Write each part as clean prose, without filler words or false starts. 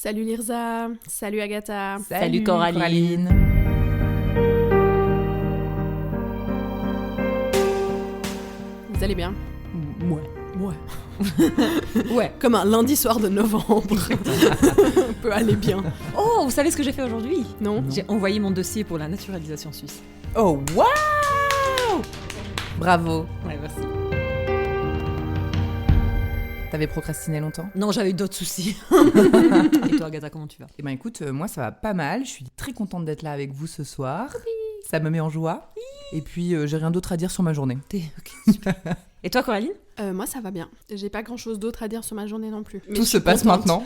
Salut Lirza, salut Agatha. Salut Coraline. Vous allez bien? Ouais. Comme un lundi soir de novembre. On peut aller bien. Oh, vous savez ce que j'ai fait aujourd'hui? Non? J'ai envoyé mon dossier pour la naturalisation suisse. Oh, waouh! Bravo. Ouais, merci. T'avais procrastiné longtemps? Non, j'avais eu d'autres soucis. Et toi, Agatha, comment tu vas? Eh ben écoute, moi ça va pas mal. Je suis très contente d'être là avec vous ce soir. Ça me met en joie. Et puis j'ai rien d'autre à dire sur ma journée. Ok, super. Et toi, Coraline? Moi ça va bien. J'ai pas grand chose d'autre à dire sur ma journée non plus. Mais Tout je suis se passe contente. maintenant.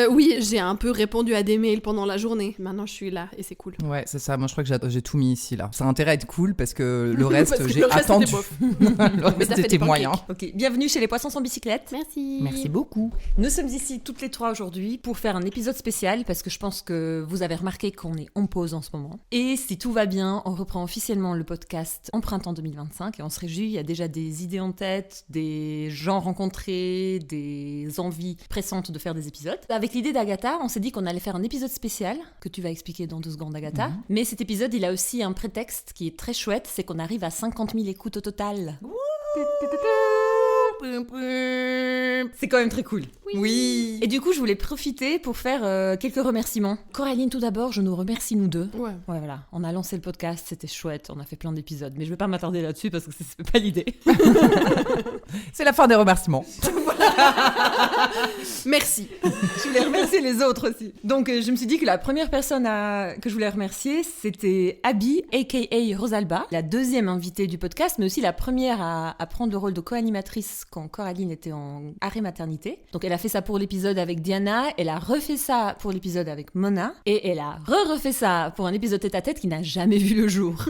Oui, j'ai un peu répondu à des mails pendant la journée. Maintenant je suis là et c'est cool. Ouais, c'est ça. Moi je crois que j'ai tout mis ici là. Ça a intérêt à être cool parce que le reste, Parce que j'ai le reste, attendu. c'était bof. Le reste t'as fait des était moyen. Ok, bienvenue chez les Poissons sans bicyclette. Merci. Merci beaucoup. Nous sommes ici toutes les trois aujourd'hui pour faire un épisode spécial parce que je pense que vous avez remarqué qu'on est en pause en ce moment. Et si tout va bien, on reprend officiellement le podcast en printemps 2025 et on se réjouit, il y a déjà des idées en tête, des gens rencontrés, des envies pressantes de faire des épisodes. Avec l'idée d'Agatha, on s'est dit qu'on allait faire un épisode spécial que tu vas expliquer dans 2 secondes, Agatha. Mais cet épisode, il a aussi un prétexte qui est très chouette, c'est qu'on arrive à 50 000 écoutes au total. C'est quand même très cool. Oui. Et du coup, je voulais profiter pour faire quelques remerciements. Coraline, tout d'abord, je nous remercie nous deux. Ouais. Ouais, voilà. On a lancé le podcast, c'était chouette, on a fait plein d'épisodes. Mais je vais pas m'attarder là-dessus parce que c'est pas l'idée. C'est la fin des remerciements. Merci. Je voulais remercier les autres aussi. Donc, je me suis dit que la première personne que je voulais remercier, c'était Abby, a.k.a. Rosalba, la deuxième invitée du podcast, mais aussi la première à prendre le rôle de co-animatrice quand Coraline était en arrêt maternité. Donc, elle a fait ça pour l'épisode avec Diana, elle a refait ça pour l'épisode avec Mona, et elle a refait ça pour un épisode tête-à-tête qui n'a jamais vu le jour.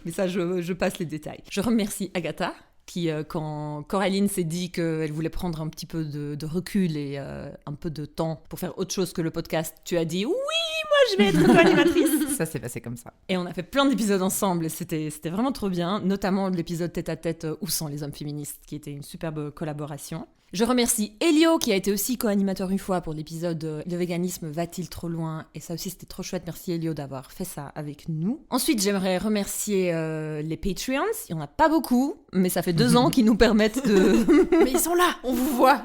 Mais ça, je passe les détails. Je remercie Agatha, qui, quand Coraline s'est dit qu'elle voulait prendre un petit peu de recul et un peu de temps pour faire autre chose que le podcast, tu as dit « Oui, moi je vais être co-animatrice !» Ça s'est passé comme ça. Et on a fait plein d'épisodes ensemble et c'était vraiment trop bien, notamment l'épisode tête-à-tête Où sont les hommes féministes, qui était une superbe collaboration. Je remercie Elio qui a été aussi co-animateur une fois pour l'épisode Le véganisme va-t-il trop loin? Et ça aussi c'était trop chouette, merci Elio d'avoir fait ça avec nous. Ensuite j'aimerais remercier les Patreons, il n'y en a pas beaucoup, mais ça fait 2 ans qu'ils nous permettent de... Mais ils sont là, on vous voit.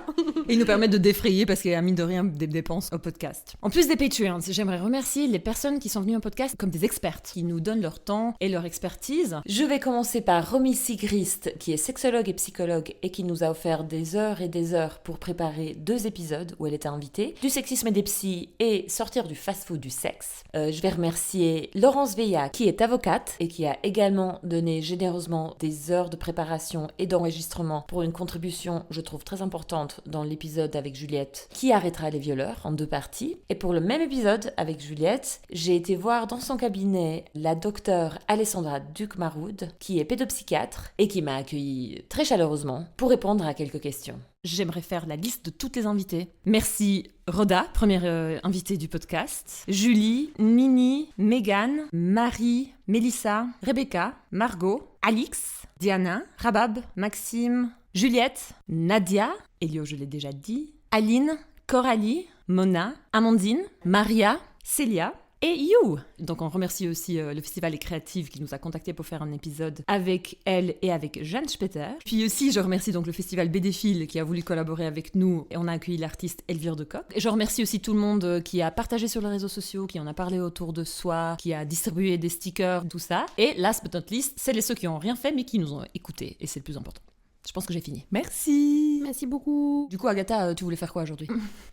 Et ils nous permettent de défrayer parce qu'il y a mine de rien des dépenses au podcast. En plus des Patreons, j'aimerais remercier les personnes qui sont venues au podcast comme des expertes, qui nous donnent leur temps et leur expertise. Je vais commencer par Romy Sigrist, qui est sexologue et psychologue et qui nous a offert des heures et des heures pour préparer 2 épisodes où elle était invitée, du sexisme et des psys et sortir du fast-food du sexe. Je vais remercier Laurence Veilla, qui est avocate et qui a également donné généreusement des heures de préparation et d'enregistrement pour une contribution, je trouve, très importante dans l'épisode avec Juliette, qui arrêtera les violeurs, en 2 parties. Et pour le même épisode avec Juliette, j'ai été voir dans son cabinet la docteure Alessandra Duc-Maroud, qui est pédopsychiatre et qui m'a accueillie très chaleureusement pour répondre à quelques questions. J'aimerais faire la liste de toutes les invités. Merci Rhoda, première invitée du podcast. Julie, Nini, Megan, Marie, Mélissa, Rebecca, Margot, Alix, Diana, Rabab, Maxime, Juliette, Nadia, Elio je l'ai déjà dit, Aline, Coralie, Mona, Amandine, Maria, Célia et You. Donc on remercie aussi le Festival Les Créatives qui nous a contactés pour faire un épisode avec elle et avec Jeanne Spetter. Puis aussi je remercie donc le Festival BDphile qui a voulu collaborer avec nous et on a accueilli l'artiste Elvire Decoq. Et je remercie aussi tout le monde qui a partagé sur les réseaux sociaux, qui en a parlé autour de soi, qui a distribué des stickers, tout ça. Et last but not least, c'est ceux qui n'ont rien fait mais qui nous ont écoutés et c'est le plus important. Je pense que j'ai fini. Merci. Merci beaucoup. Du coup, Agatha, tu voulais faire quoi aujourd'hui?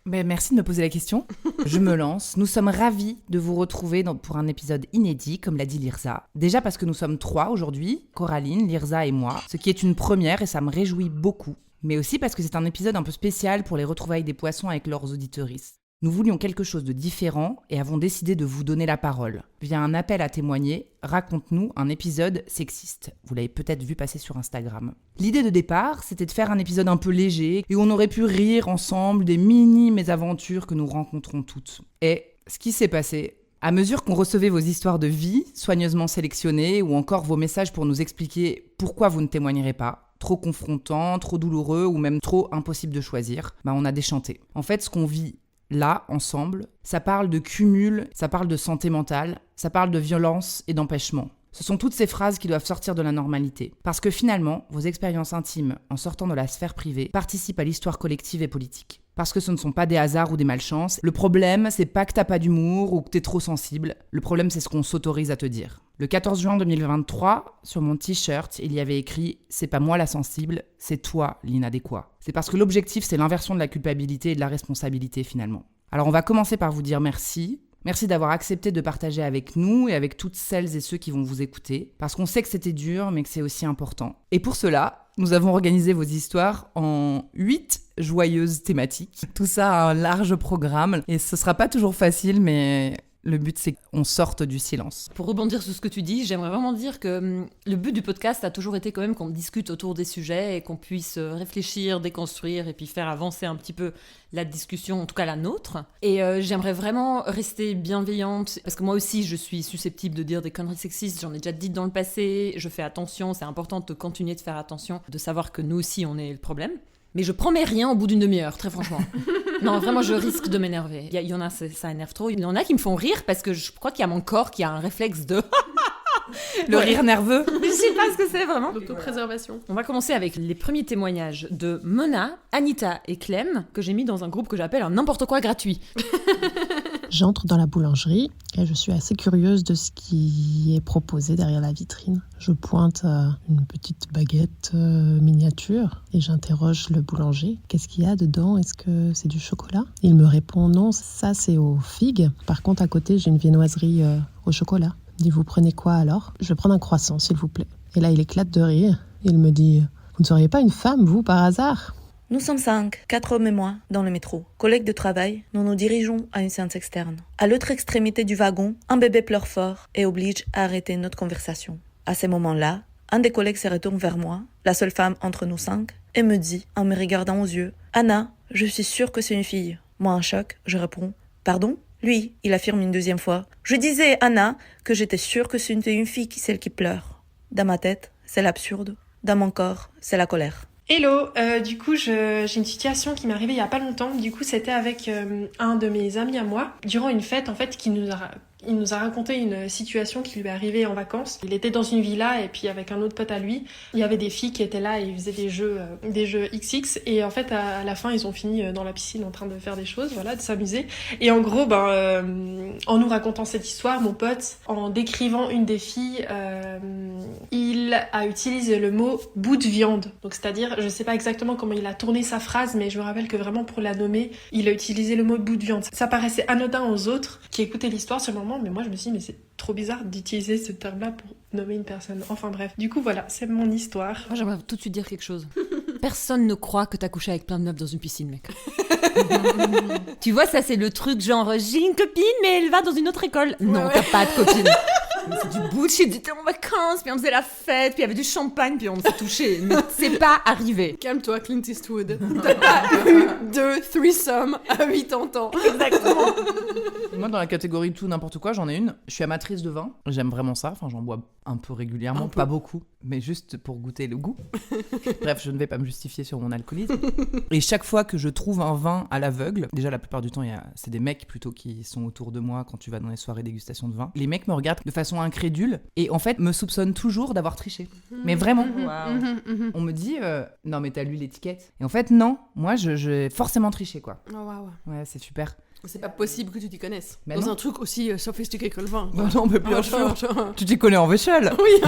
Merci de me poser la question. Je me lance. Nous sommes ravis de vous retrouver pour un épisode inédit, comme l'a dit Lirza. Déjà parce que nous sommes 3 aujourd'hui, Coraline, Lirza et moi, ce qui est une première et ça me réjouit beaucoup. Mais aussi parce que c'est un épisode un peu spécial pour les retrouvailles des poissons avec leurs auditeuristes. Nous voulions quelque chose de différent et avons décidé de vous donner la parole. Via un appel à témoigner, raconte-nous un épisode sexiste. Vous l'avez peut-être vu passer sur Instagram. L'idée de départ, c'était de faire un épisode un peu léger et où on aurait pu rire ensemble des mini-mésaventures que nous rencontrons toutes. Et ce qui s'est passé, à mesure qu'on recevait vos histoires de vie, soigneusement sélectionnées, ou encore vos messages pour nous expliquer pourquoi vous ne témoignerez pas, trop confrontant, trop douloureux ou même trop impossible de choisir, on a déchanté. En fait, ce qu'on vit là, ensemble, ça parle de cumul, ça parle de santé mentale, ça parle de violence et d'empêchement. Ce sont toutes ces phrases qui doivent sortir de la normalité. Parce que finalement, vos expériences intimes, en sortant de la sphère privée, participent à l'histoire collective et politique. Parce que ce ne sont pas des hasards ou des malchances. Le problème, c'est pas que t'as pas d'humour ou que t'es trop sensible. Le problème, c'est ce qu'on s'autorise à te dire. Le 14 juin 2023, sur mon t-shirt, il y avait écrit « C'est pas moi la sensible, c'est toi l'inadéquat ». C'est parce que l'objectif, c'est l'inversion de la culpabilité et de la responsabilité finalement. Alors on va commencer par vous dire merci. Merci d'avoir accepté de partager avec nous et avec toutes celles et ceux qui vont vous écouter, parce qu'on sait que c'était dur, mais que c'est aussi important. Et pour cela, nous avons organisé vos histoires en 8 joyeuses thématiques. Tout ça a un large programme, et ce sera pas toujours facile, mais le but c'est qu'on sorte du silence. Pour rebondir sur ce que tu dis, j'aimerais vraiment dire que le but du podcast a toujours été quand même qu'on discute autour des sujets et qu'on puisse réfléchir, déconstruire et puis faire avancer un petit peu la discussion, en tout cas la nôtre. Et j'aimerais vraiment rester bienveillante, parce que moi aussi je suis susceptible de dire des conneries sexistes, j'en ai déjà dit dans le passé, je fais attention, c'est important de continuer de faire attention, de savoir que nous aussi on est le problème. Mais je promets rien au bout d'une demi-heure, très franchement. Non, vraiment, je risque de m'énerver. Il y en a, ça énerve trop. Il y en a qui me font rire parce que je crois qu'il y a mon corps qui a un réflexe de... Le rire nerveux. Je sais pas ce que c'est vraiment. L'autopréservation. On va commencer avec les premiers témoignages de Mona, Anita et Clem, que j'ai mis dans un groupe que j'appelle un n'importe quoi gratuit. J'entre dans la boulangerie et je suis assez curieuse de ce qui est proposé derrière la vitrine. Je pointe une petite baguette miniature et j'interroge le boulanger. Qu'est-ce qu'il y a dedans? Est-ce que c'est du chocolat? Il me répond non, ça c'est aux figues. Par contre, à côté, j'ai une viennoiserie au chocolat. Il dit, vous prenez quoi alors? Je vais prendre un croissant, s'il vous plaît. Et là, il éclate de rire. Il me dit, vous ne seriez pas une femme, vous, par hasard? Nous sommes 5, 4 hommes et moi, dans le métro. Collègues de travail, nous nous dirigeons à une séance externe. À l'autre extrémité du wagon, un bébé pleure fort et oblige à arrêter notre conversation. À ces moments-là, un des collègues se retourne vers moi, la seule femme entre nous 5, et me dit, en me regardant aux yeux, « Anna, je suis sûre que c'est une fille. » Moi, en choc, je réponds, « Pardon ?» Lui, il affirme une deuxième fois, « Je disais, Anna, que j'étais sûre que c'était une fille celle qui pleure. » Dans ma tête, c'est l'absurde. Dans mon corps, c'est la colère. Hello, du coup j'ai une situation qui m'est arrivée il y a pas longtemps. Du coup c'était avec un de mes amis à moi durant une fête en fait il nous a raconté une situation qui lui est arrivée en vacances. Il était dans une villa et puis avec un autre pote à lui, il y avait des filles qui étaient là et ils faisaient des jeux XX et en fait à la fin ils ont fini dans la piscine en train de faire des choses, voilà, de s'amuser. Et en gros en nous racontant cette histoire, mon pote, en décrivant une des filles, il a utilisé le mot bout de viande. Donc c'est-à-dire, je sais pas exactement comment il a tourné sa phrase, mais je me rappelle que vraiment pour la nommer, il a utilisé le mot bout de viande. Ça paraissait anodin aux autres qui écoutaient l'histoire sur le moment, mais moi je me suis dit mais c'est trop bizarre d'utiliser ce terme-là pour nommer une personne. Enfin bref, du coup voilà, c'est mon histoire. Moi j'aimerais tout de suite dire quelque chose. Personne ne croit que t'as couché avec plein de meufs dans une piscine, mec. Tu vois, ça c'est le truc genre j'ai une copine mais elle va dans une autre école. Non, Ouais. t'as pas de copine. C'est du bullshit, j'étais en vacances, puis on faisait la fête, puis il y avait du champagne, puis on s'est touché. Mais c'est pas arrivé. Calme-toi, Clint Eastwood. T'as pas eu 2 threesomes à 80 ans. Exactement. Moi, dans la catégorie tout n'importe quoi, j'en ai une. Je suis amatrice de vin. J'aime vraiment ça. Enfin, j'en bois un peu régulièrement, Un peu. pas beaucoup, mais juste pour goûter le goût. Bref, je ne vais pas me justifier sur mon alcoolisme. Et chaque fois que je trouve un vin à l'aveugle, déjà la plupart du temps, c'est des mecs plutôt qui sont autour de moi quand tu vas dans les soirées dégustation de vin. Les mecs me regardent de façon incrédule et en fait me soupçonnent toujours d'avoir triché. Mais vraiment. Wow. On me dit non mais t'as lu l'étiquette. Et en fait non, moi j'ai forcément triché quoi. Oh, waouh. Ouais, c'est super. C'est pas possible que tu t'y connaisses. Mais dans non. un truc aussi sophistiqué que le vin. Bah non, mais bien Ah, sûr. genre. Tu t'y connais en vaisselle. Oui.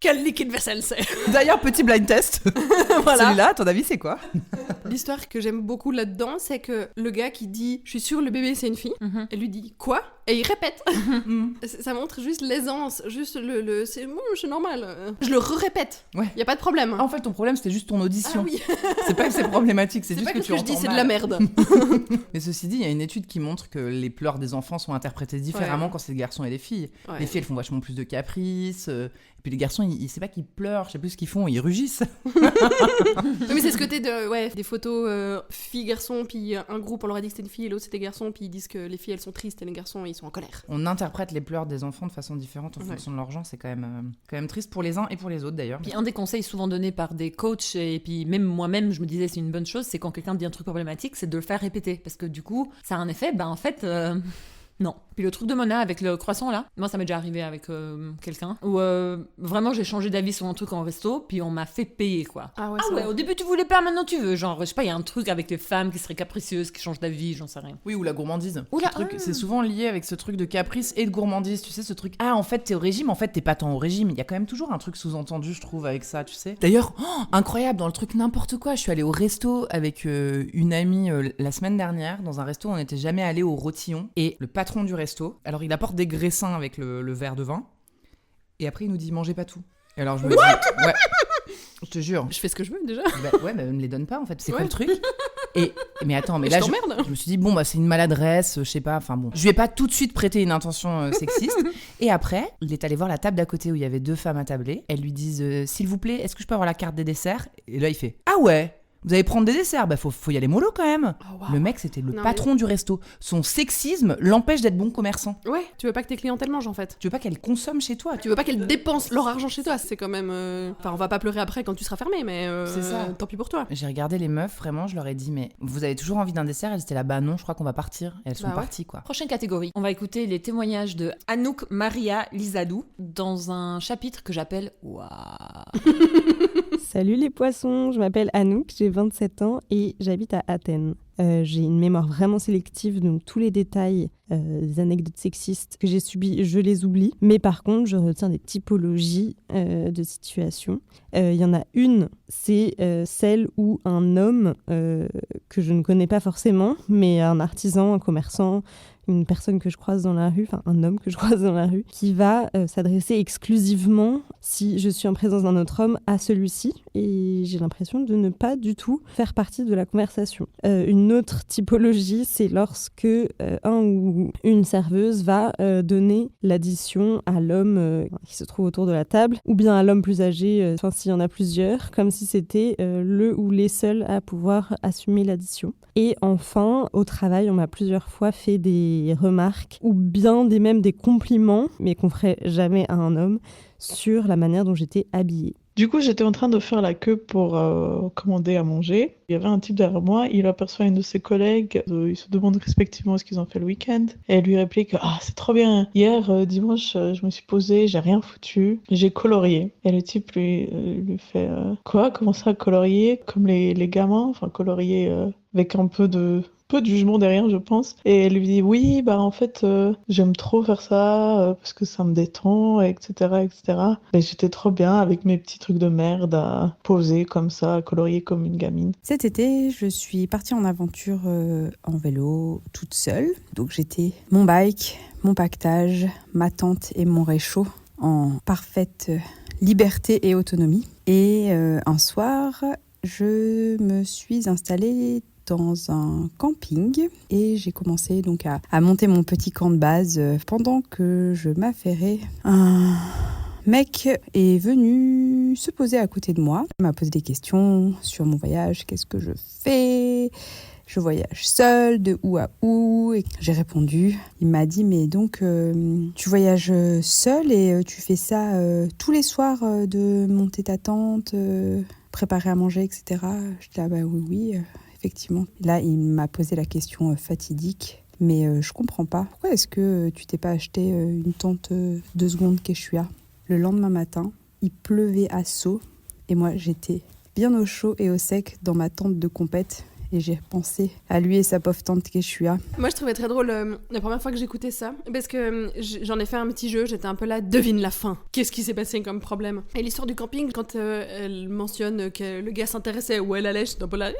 Quel liquide vaisselle c'est. D'ailleurs, petit blind test. Voilà. Celui-là, à ton avis, c'est quoi? L'histoire que j'aime beaucoup là-dedans, c'est que le gars qui dit « Je suis sûr le bébé c'est une fille Mhm. elle lui dit « Quoi ?» Et il répète. Ça montre juste l'aisance, juste le c'est bon, c'est normal. Je le répète. Ouais. Y a pas de problème. En fait, ton problème, c'était juste ton audition. Ah oui. C'est pas que c'est problématique, c'est C'est juste pas que que tu ce que je dis, entends c'est de mal. la merde. Mais ceci dit, il y a une étude qui montre que les pleurs des enfants sont interprétés différemment Ouais. quand c'est des garçons et des filles. Ouais. Les filles, elles font vachement plus de caprices. Et puis les garçons, c'est pas qu'ils pleurent, je sais plus ce qu'ils font, ils rugissent. Oui, mais c'est ce côté de des photos filles garçons, puis un groupe on leur a dit que c'était une fille et l'autre c'était garçon, puis ils disent que les filles elles sont tristes et les garçons ils sont en colère. On interprète les pleurs des enfants de façon différente en fonction de leur genre. C'est quand même triste pour les uns et pour les autres d'ailleurs. Puis un des conseils souvent donnés par des coachs, et puis même moi-même, je me disais c'est une bonne chose, c'est quand quelqu'un dit un truc problématique, c'est de le faire répéter. Parce que du coup, ça a un effet, en fait... Non. Puis le truc de Mona avec le croissant là, moi ça m'est déjà arrivé avec quelqu'un où vraiment j'ai changé d'avis sur un truc en resto, puis on m'a fait payer quoi. Ah ouais, au début tu voulais pas, maintenant tu veux. Genre, je sais pas, il y a un truc avec les femmes qui seraient capricieuses, qui changent d'avis, j'en sais rien. Oui, ou la gourmandise. Oula, C'est souvent lié avec ce truc de caprice et de gourmandise, tu sais, ce truc. Ah, en fait, t'es au régime, en fait, t'es pas tant au régime. Il y a quand même toujours un truc sous-entendu, je trouve, avec ça, tu sais. D'ailleurs, incroyable, dans le truc n'importe quoi, je suis allée au resto avec une amie la semaine dernière. Dans un resto, on n'était jamais allé au Rotillon. Et le patron du resto, alors il apporte des graissins avec le verre de vin. Et après, il nous dit, mangez pas tout. Et alors, je me dis, ouais, je te jure. Je fais ce que je veux déjà. Ouais, me les donne pas en fait. C'est quoi le truc? Mais attends, mais je là, t'emmerde. je me suis dit, bon, c'est une maladresse, je sais pas, enfin bon. Je lui ai pas tout de suite prêté une intention sexiste. Et après, il est allé voir la table d'à côté où il y avait 2 femmes à tabler. Elles lui disent, s'il vous plaît, est-ce que je peux avoir la carte des desserts? Et là, il fait, ah ouais, vous allez prendre des desserts? Faut y aller mollo quand même. Oh, wow. Le mec, c'était le patron du resto. Son sexisme l'empêche d'être bon commerçant. Ouais, tu veux pas que tes clientèles mangent en fait. Tu veux pas qu'elle consomme chez toi. Tu veux pas qu'elles dépensent leur argent chez toi. C'est quand même. Enfin, on va pas pleurer après quand tu seras fermé, mais. C'est ça. Tant pis pour toi. J'ai regardé les meufs, vraiment, je leur ai dit, mais vous avez toujours envie d'un dessert? Elles étaient là, bah non, je crois qu'on va partir. Et elles sont parties, quoi. Prochaine catégorie. On va écouter les témoignages de Anouk Maria Lizadou dans un chapitre que j'appelle Waouh. Salut les poissons, je m'appelle Anouk, j'ai 27 ans et j'habite à Athènes. J'ai une mémoire vraiment sélective, donc tous les détails des anecdotes sexistes que j'ai subies, je les oublie. Mais par contre, je retiens des typologies de situations. Il y en a une, c'est celle où un homme que je ne connais pas forcément, mais un artisan, un commerçant, une personne que je croise dans la rue, enfin un homme que je croise dans la rue, qui va s'adresser exclusivement, si je suis en présence d'un autre homme, à celui-ci. Et j'ai l'impression de ne pas du tout faire partie de la conversation. Une autre typologie, c'est lorsque un ou une serveuse va donner l'addition à l'homme qui se trouve autour de la table, ou bien à l'homme plus âgé, enfin s'il y en a plusieurs, comme si c'était le ou les seuls à pouvoir assumer l'addition. Et enfin, au travail, on m'a plusieurs fois fait des remarques, ou bien même des compliments, mais qu'on ferait jamais à un homme, sur la manière dont j'étais habillée. Du coup, j'étais en train de faire la queue pour commander à manger. Il y avait un type derrière moi, il aperçoit une de ses collègues, ils se demandent respectivement ce qu'ils ont fait le week-end. Et elle lui réplique « Ah, c'est trop bien, hier, dimanche, je me suis posée, j'ai rien foutu, j'ai colorié. » Et le type lui fait « Quoi? Comment ça, colorier? Comme les gamins, enfin colorier avec un peu de jugement derrière, je pense. » Et elle lui dit « Oui, bah en fait, j'aime trop faire ça, parce que ça me détend, etc., etc. » Et j'étais trop bien avec mes petits trucs de merde à poser comme ça, à colorier comme une gamine. Cet été, je suis partie en aventure en vélo, toute seule. Donc j'étais mon bike, mon paquetage, ma tente et mon réchaud en parfaite liberté et autonomie. Et un soir, je me suis installée dans un camping et j'ai commencé donc à monter mon petit camp de base pendant que je m'affairais. Un mec est venu se poser à côté de moi. Il m'a posé des questions sur mon voyage, qu'est-ce que je fais ? Je voyage seule, de où à où ? Et j'ai répondu. Il m'a dit, mais donc tu voyages seule et tu fais ça tous les soirs de monter ta tente, préparer à manger, etc. J'étais là, bah oui. Effectivement. Là, il m'a posé la question fatidique, mais je comprends pas. Pourquoi est-ce que tu t'es pas acheté une tente 2 secondes Quechua ? Le lendemain matin, il pleuvait à seaux et moi, j'étais bien au chaud et au sec dans ma tente de compète et j'ai pensé à lui et sa pauvre tante Quechua. Moi, je trouvais très drôle la première fois que j'écoutais ça, parce que j'en ai fait un petit jeu, j'étais un peu là, devine la fin. Qu'est-ce qui s'est passé comme problème ? Et l'histoire du camping, quand elle mentionne que le gars s'intéressait où elle allait, j'étais un peu là...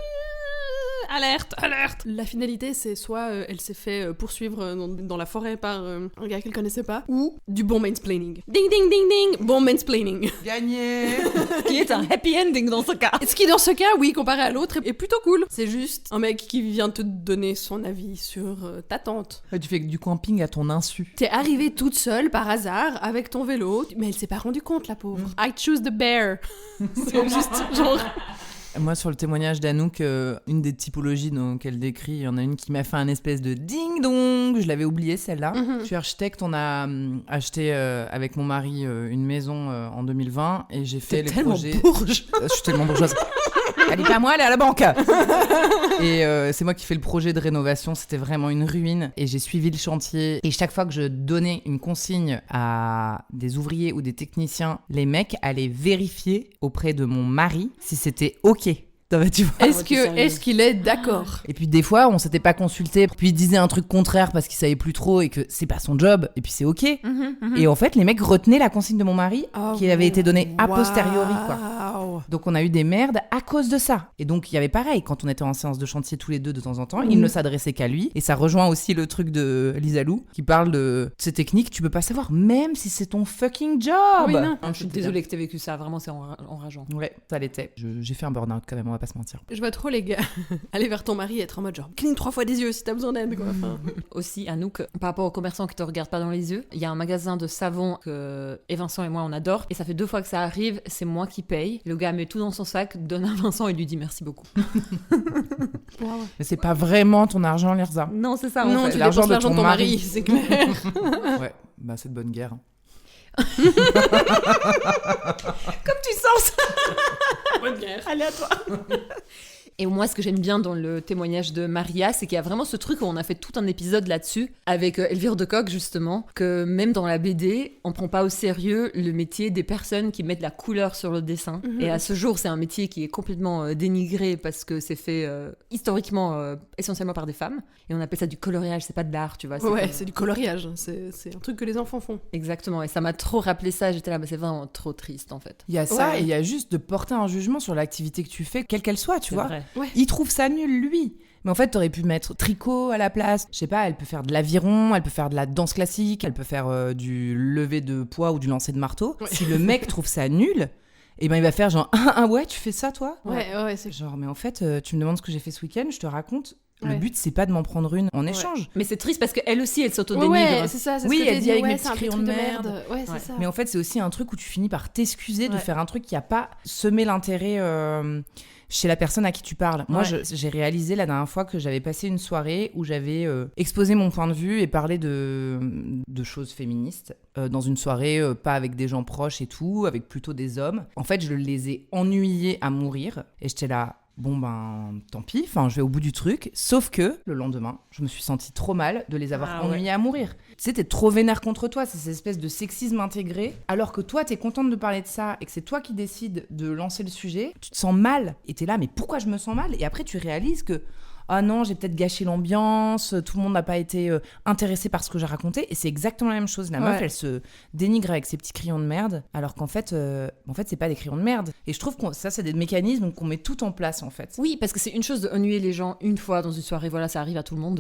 Alerte, alerte. La finalité, c'est soit elle s'est fait poursuivre dans la forêt par un gars qu'elle connaissait pas, ou du bon mansplaining. Ding, ding, ding, ding, bon mansplaining. Gagné. Qui est un happy ending dans ce cas. Ce qui, dans ce cas, oui, comparé à l'autre, est plutôt cool. C'est juste un mec qui vient te donner son avis sur ta tente. Tu fais du camping à ton insu. T'es arrivée toute seule, par hasard, avec ton vélo, mais elle s'est pas rendue compte, la pauvre. I choose the bear. C'est juste, genre... Moi, sur le témoignage d'Anouk, une des typologies qu'elle décrit, il y en a une qui m'a fait un espèce de ding-dong. Je l'avais oubliée, celle-là. Je suis architecte, on a acheté avec mon mari une maison en 2020 et j'ai fait les projets... Je suis tellement bourgeoise. Elle est pas à moi, elle est à la banque. Et c'est moi qui fais le projet de rénovation. C'était vraiment une ruine. Et j'ai suivi le chantier. Et chaque fois que je donnais une consigne à des ouvriers ou des techniciens, les mecs allaient vérifier auprès de mon mari si c'était OK. Tu vois. Est-ce qu'il est d'accord? Et puis des fois, on s'était pas consulté, puis il disait un truc contraire parce qu'il savait plus trop et que c'est pas son job, et puis c'est OK. Et en fait, les mecs retenaient la consigne de mon mari qui avait été donnée a posteriori, quoi. Donc on a eu des merdes à cause de ça. Et donc il y avait pareil, quand on était en séance de chantier tous les deux de temps en temps, il ne s'adressait qu'à lui. Et ça rejoint aussi le truc de Lisa Lou qui parle de ces techniques, tu peux pas savoir, même si c'est ton fucking job. Oui, non. Je suis désolée que t'aies vécu ça, vraiment c'est enrageant. Ouais, ça l'était. J'ai fait un burn-out quand même, on va pas se mentir. Je vois trop les gars aller vers ton mari et être en mode genre cligne 3 fois des yeux si t'as besoin d'aide, quoi. Aussi, Anouk, par rapport aux commerçants qui te regardent pas dans les yeux, il y a un magasin de savon que Vincent et moi on adore, et ça fait 2 fois que ça arrive, c'est moi qui paye. Le gars met tout dans son sac, donne à Vincent et lui dit merci beaucoup. Mais c'est pas vraiment ton argent, Lirza. Non, c'est ça. Non, en fait. tu dépenses l'argent de ton mari, c'est clair. Ouais, bah c'est de bonne guerre. Comme tu sens ça. Bonne guerre. Allez à toi. Et moi, ce que j'aime bien dans le témoignage de Maria, c'est qu'il y a vraiment ce truc où on a fait tout un épisode là-dessus, avec Elvire de Coq, justement, que même dans la BD, on prend pas au sérieux le métier des personnes qui mettent la couleur sur le dessin. Et à ce jour, c'est un métier qui est complètement dénigré parce que c'est fait historiquement essentiellement par des femmes. Et on appelle ça du coloriage, c'est pas de l'art, tu vois. C'est du coloriage, c'est un truc que les enfants font. Exactement, et ça m'a trop rappelé ça, j'étais là, bah, c'est vraiment trop triste en fait. Il y a ça, et il y a juste de porter un jugement sur l'activité que tu fais, quelle qu'elle soit, tu vois. Vrai. Ouais. Il trouve ça nul, lui. Mais en fait, t'aurais pu mettre tricot à la place. Je sais pas, elle peut faire de l'aviron, elle peut faire de la danse classique, elle peut faire du lever de poids ou du lancer de marteau. Ouais. Si le mec trouve ça nul, et ben il va faire genre ouais, tu fais ça toi? Ouais, c'est genre, mais en fait, tu me demandes ce que j'ai fait ce week-end, je te raconte. Le but, c'est pas de m'en prendre une en échange. Mais c'est triste parce qu'elle aussi, elle s'auto-dénigre. Ouais, c'est ça. Oui, elle dit avec mes petits crayons de merde. Ouais, c'est ça. Mais en fait, c'est aussi un truc où tu finis par t'excuser de faire un truc qui a pas semé l'intérêt chez la personne à qui tu parles. Moi, j'ai réalisé la dernière fois que j'avais passé une soirée où j'avais exposé mon point de vue et parlé de choses féministes dans une soirée, pas avec des gens proches et tout, avec plutôt des hommes. En fait, je les ai ennuyés à mourir et j'étais là... Bon ben, tant pis, je vais au bout du truc. Sauf que, le lendemain, je me suis sentie trop mal de les avoir ennuyés à mourir. Tu sais, t'es trop vénère contre toi, c'est cette espèce de sexisme intégré. Alors que toi, t'es contente de parler de ça et que c'est toi qui décides de lancer le sujet, tu te sens mal. Et t'es là, mais pourquoi je me sens mal? Et après, tu réalises que... Ah non, j'ai peut-être gâché l'ambiance, tout le monde n'a pas été intéressé par ce que j'ai raconté. Et c'est exactement la même chose. La meuf, elle se dénigre avec ses petits crayons de merde, alors qu'en fait, c'est pas des crayons de merde. Et je trouve que ça, c'est des mécanismes qu'on met tout en place, en fait. Oui, parce que c'est une chose de ennuyer les gens une fois dans une soirée, voilà, ça arrive à tout le monde.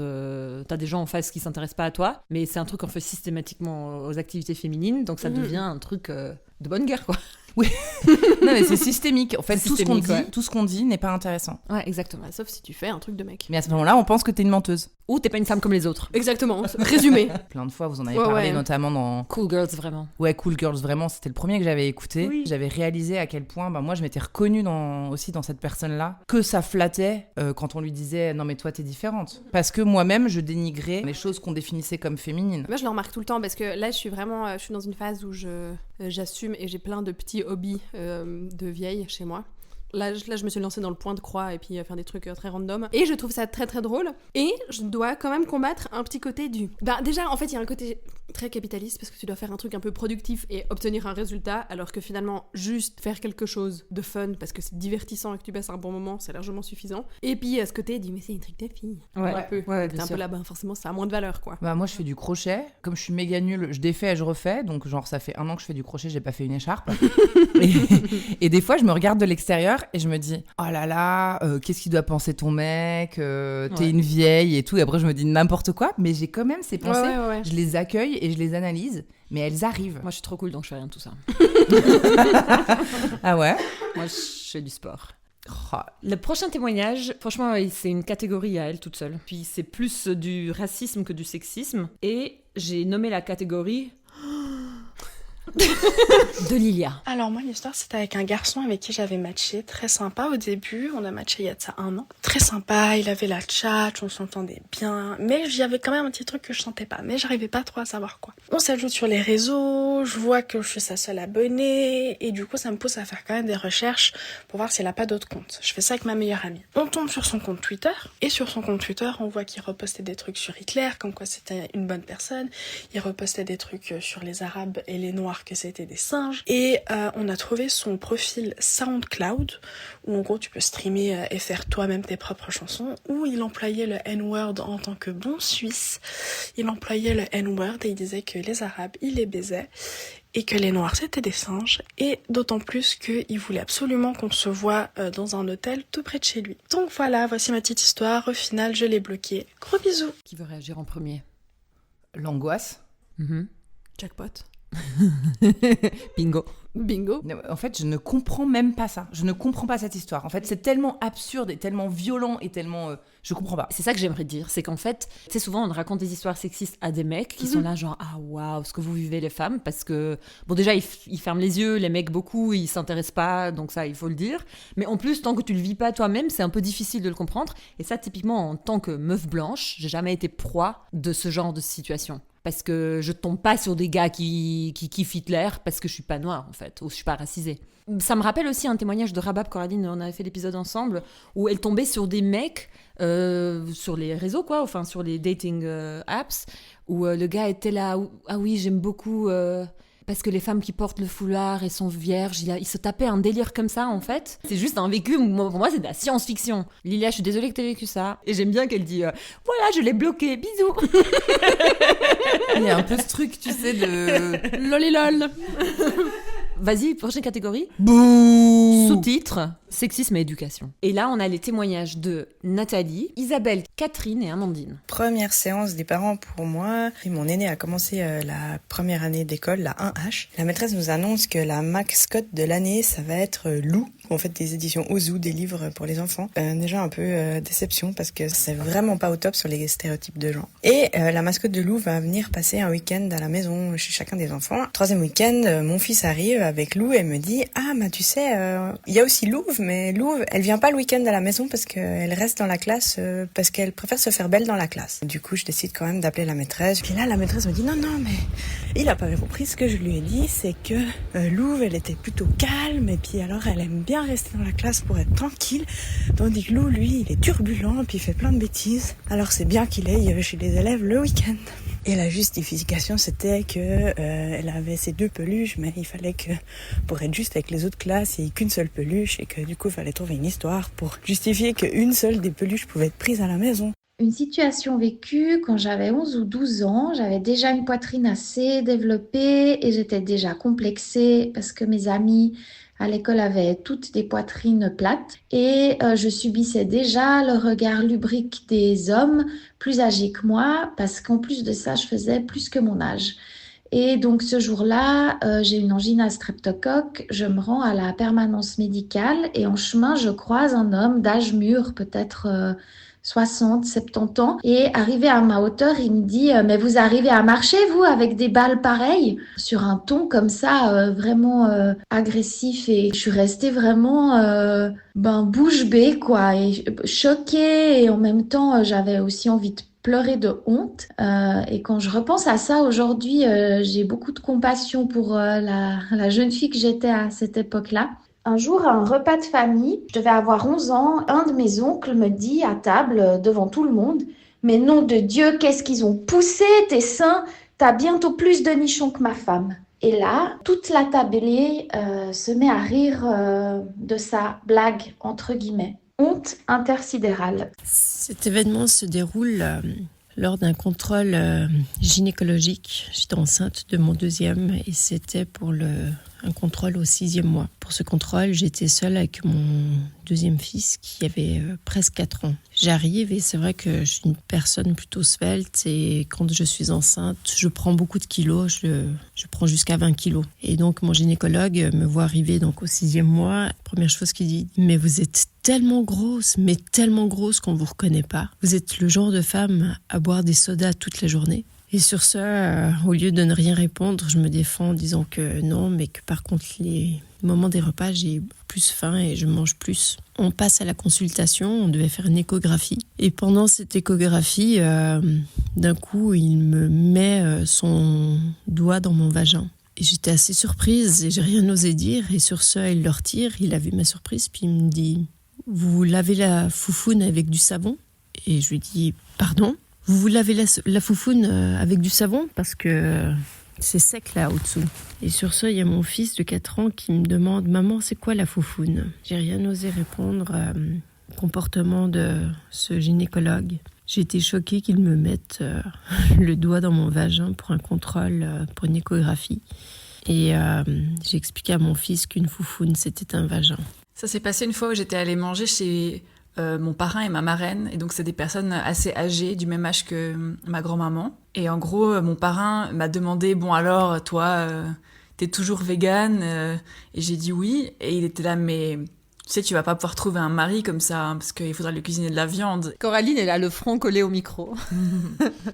T'as des gens en face qui s'intéressent pas à toi, mais c'est un truc qu'on fait systématiquement aux activités féminines, donc ça devient un truc de bonne guerre, quoi. Oui. Non, mais c'est systémique. En fait, tout ce qu'on dit n'est pas intéressant. Ouais, exactement. Sauf si tu fais un truc de mec. Mais à ce moment-là, on pense que t'es une menteuse. Ou t'es pas une femme comme les autres. Exactement. Résumé. Plein de fois, vous en avez parlé, notamment dans... Cool Girls, vraiment. Ouais, Cool Girls, vraiment. C'était le premier que j'avais écouté. Oui. J'avais réalisé à quel point, moi, je m'étais reconnue aussi dans cette personne-là, que ça flattait quand on lui disait « Non, mais toi, t'es différente ». Parce que moi-même, je dénigrais les choses qu'on définissait comme féminines. Moi, je le remarque tout le temps, parce que là, je suis dans une phase où j'assume et j'ai plein de petits hobbies de vieille chez moi. Là, je me suis lancée dans le point de croix et puis faire des trucs très random. Et je trouve ça très très drôle. Et je dois quand même combattre un petit côté du... déjà, en fait, il y a un côté très capitaliste parce que tu dois faire un truc un peu productif et obtenir un résultat, alors que finalement, juste faire quelque chose de fun parce que c'est divertissant et que tu passes un bon moment, c'est largement suffisant. Et puis, à ce côté, mais c'est une truc de fille. Ouais, t'es un peu là-bas, forcément, ça a moins de valeur, quoi. Moi, je fais du crochet. Comme je suis méga nulle, je défais et je refais. Donc, genre, ça fait 1 an que je fais du crochet, j'ai pas fait une écharpe. et des fois, je me regarde de l'extérieur et je me dis oh là là, qu'est-ce qu'il doit penser ton mec, t'es une vieille et tout, et après je me dis n'importe quoi, mais j'ai quand même ces pensées, je les accueille et je les analyse, mais elles arrivent. Moi je suis trop cool donc je fais rien de tout ça. Ah ouais? Moi je fais du sport. Le prochain témoignage, franchement, c'est une catégorie à elle toute seule. Puis c'est plus du racisme que du sexisme, et j'ai nommé la catégorie De Lilia. Alors moi l'histoire c'était avec un garçon avec qui j'avais matché, très sympa au début, on a matché il y a de ça 1 an. Très sympa, il avait la tchatch, on s'entendait bien, mais il y avait quand même un petit truc que je sentais pas, mais j'arrivais pas trop à savoir quoi. On s'ajoute sur les réseaux, je vois que je suis sa seule abonnée, et du coup ça me pousse à faire quand même des recherches pour voir si elle a pas d'autres comptes. Je fais ça avec ma meilleure amie. On tombe sur son compte Twitter, et sur son compte Twitter on voit qu'il repostait des trucs sur Hitler, comme quoi c'était une bonne personne, il repostait des trucs sur les Arabes et les Noirs, que c'était des singes, et on a trouvé son profil SoundCloud, où en gros tu peux streamer et faire toi-même tes propres chansons, où il employait le N-word en tant que bon Suisse, il employait le N-word et il disait que les Arabes il les baisait, et que les Noirs c'était des singes, et d'autant plus qu'il voulait absolument qu'on se voit dans un hôtel tout près de chez lui. Donc voilà, voici ma petite histoire, au final je l'ai bloqué. Gros bisous. Qui veut réagir en premier? L'angoisse. Jackpot. Bingo. Bingo. En fait, je ne comprends même pas ça. Je ne comprends pas cette histoire. En fait, c'est tellement absurde et tellement violent et tellement... je comprends pas. C'est ça que j'aimerais dire, c'est qu'en fait, tu sais, souvent on raconte des histoires sexistes à des mecs qui sont là genre « Ah waouh, ce que vous vivez les femmes », parce que, bon déjà, ils ferment les yeux, les mecs beaucoup, ils s'intéressent pas, donc ça, il faut le dire. Mais en plus, tant que tu le vis pas toi-même, c'est un peu difficile de le comprendre. Et ça, typiquement, en tant que meuf blanche, j'ai jamais été proie de ce genre de situation. Parce que je tombe pas sur des gars qui kiffent Hitler parce que je suis pas noire, en fait, ou je suis pas racisée. Ça me rappelle aussi un témoignage de Rabab, Coraline, on avait fait l'épisode ensemble, où elle tombait sur des mecs sur les réseaux, quoi, enfin sur les dating apps, où le gars était là, ah oui, j'aime beaucoup... parce que les femmes qui portent le foulard et sont vierges, il se tapait un délire comme ça, en fait. C'est juste un vécu, pour moi, c'est de la science-fiction. Lilia, je suis désolée que t'aies vécu ça. Et j'aime bien qu'elle dit voilà, je l'ai bloqué, bisous. Il y a un peu ce truc, tu sais, de... Lolilol. Vas-y, prochaine catégorie. Bouh. Sous-titre, sexisme et éducation. Et là, on a les témoignages de Nathalie, Isabelle, Catherine et Amandine. Première séance des parents pour moi. Et mon aîné a commencé la première année d'école, la 1H. La maîtresse nous annonce que la mascotte de l'année, ça va être Lou. En fait, des éditions Ozu, des livres pour les enfants. Déjà un peu déception parce que c'est vraiment pas au top sur les stéréotypes de genre. Et la mascotte de Lou va venir passer un week-end à la maison chez chacun des enfants. Troisième week-end, mon fils arrive avec Lou et me dit « Ah, tu sais, il y a aussi Louve, mais Louve, elle vient pas le week-end à la maison parce qu'elle reste dans la classe, parce qu'elle préfère se faire belle dans la classe. » Du coup, je décide quand même d'appeler la maîtresse. Puis là, la maîtresse me dit « Non, mais il a pas compris ce que je lui ai dit, c'est que Louve, elle était plutôt calme et puis alors elle aime bien rester dans la classe pour être tranquille, tandis que Lou, lui, il est turbulent puis il fait plein de bêtises. Alors c'est bien qu'il aille chez les élèves le week-end. » Et la justification, c'était que elle avait ses 2 peluches, mais il fallait que, pour être juste avec les autres classes, il n'y ait qu'une seule peluche, et que du coup, il fallait trouver une histoire pour justifier qu'une seule des peluches pouvait être prise à la maison. Une situation vécue quand j'avais 11 ou 12 ans. J'avais déjà une poitrine assez développée et j'étais déjà complexée parce que mes amies à l'école avaient toutes des poitrines plates et je subissais déjà le regard lubrique des hommes plus âgés que moi parce qu'en plus de ça, je faisais plus que mon âge. Et donc ce jour-là, j'ai une angine à streptocoque, je me rends à la permanence médicale et en chemin, je croise un homme d'âge mûr, peut-être 60, 70 ans. Et arrivé à ma hauteur, il me dit « Mais vous arrivez à marcher, vous, avec des balles pareilles ?» Sur un ton comme ça, vraiment agressif. Et je suis restée vraiment bouche bée, quoi. Et choquée. Et en même temps, j'avais aussi envie de pleurer de honte. Et quand je repense à ça aujourd'hui, j'ai beaucoup de compassion pour la jeune fille que j'étais à cette époque-là. Un jour, à un repas de famille, je devais avoir 11 ans, un de mes oncles me dit à table, devant tout le monde, « Mais nom de Dieu, qu'est-ce qu'ils ont poussé tes seins? T'as bientôt plus de nichons que ma femme. » Et là, toute la tablée se met à rire de sa blague, entre guillemets. Honte intersidérale. Cet événement se déroule lors d'un contrôle gynécologique. J'étais enceinte de mon 2e et c'était pour un contrôle au 6e mois. Pour ce contrôle, j'étais seule avec mon 2e fils qui avait presque 4 ans. J'arrive et c'est vrai que je suis une personne plutôt svelte et quand je suis enceinte, je prends beaucoup de kilos, je prends jusqu'à 20 kilos. Et donc mon gynécologue me voit arriver donc au 6e mois. Première chose qu'il dit, mais vous êtes tellement grosse, mais tellement grosse qu'on vous reconnaît pas. Vous êtes le genre de femme à boire des sodas toute la journée. Et sur ça, au lieu de ne rien répondre, je me défends en disant que non, mais que par contre, les moments des repas, j'ai plus faim et je mange plus. On passe à la consultation, on devait faire une échographie. Et pendant cette échographie, d'un coup, il me met son doigt dans mon vagin. Et j'étais assez surprise et j'ai rien osé dire. Et sur ça, il le retire, il a vu ma surprise, puis il me dit « Vous lavez la foufoune avec du savon ?» Et je lui dis « Pardon ? Vous lavez la foufoune avec du savon parce que c'est sec là au-dessous. » Et sur ça, il y a mon fils de 4 ans qui me demande « Maman, c'est quoi la foufoune ?» J'ai rien osé répondre au comportement de ce gynécologue. J'ai été choquée qu'il me mette le doigt dans mon vagin pour un contrôle, pour une échographie. Et j'ai expliqué à mon fils qu'une foufoune, c'était un vagin. Ça s'est passé une fois où j'étais allée manger chez mon parrain et ma marraine. Et donc, c'est des personnes assez âgées, du même âge que ma grand-maman. Et en gros, mon parrain m'a demandé « Bon alors, toi, t'es toujours végane ?» Et j'ai dit oui. Et il était là « Mais... tu sais, tu vas pas pouvoir trouver un mari comme ça, hein, parce qu'il faudra lui cuisiner de la viande. » Coraline, elle a le front collé au micro.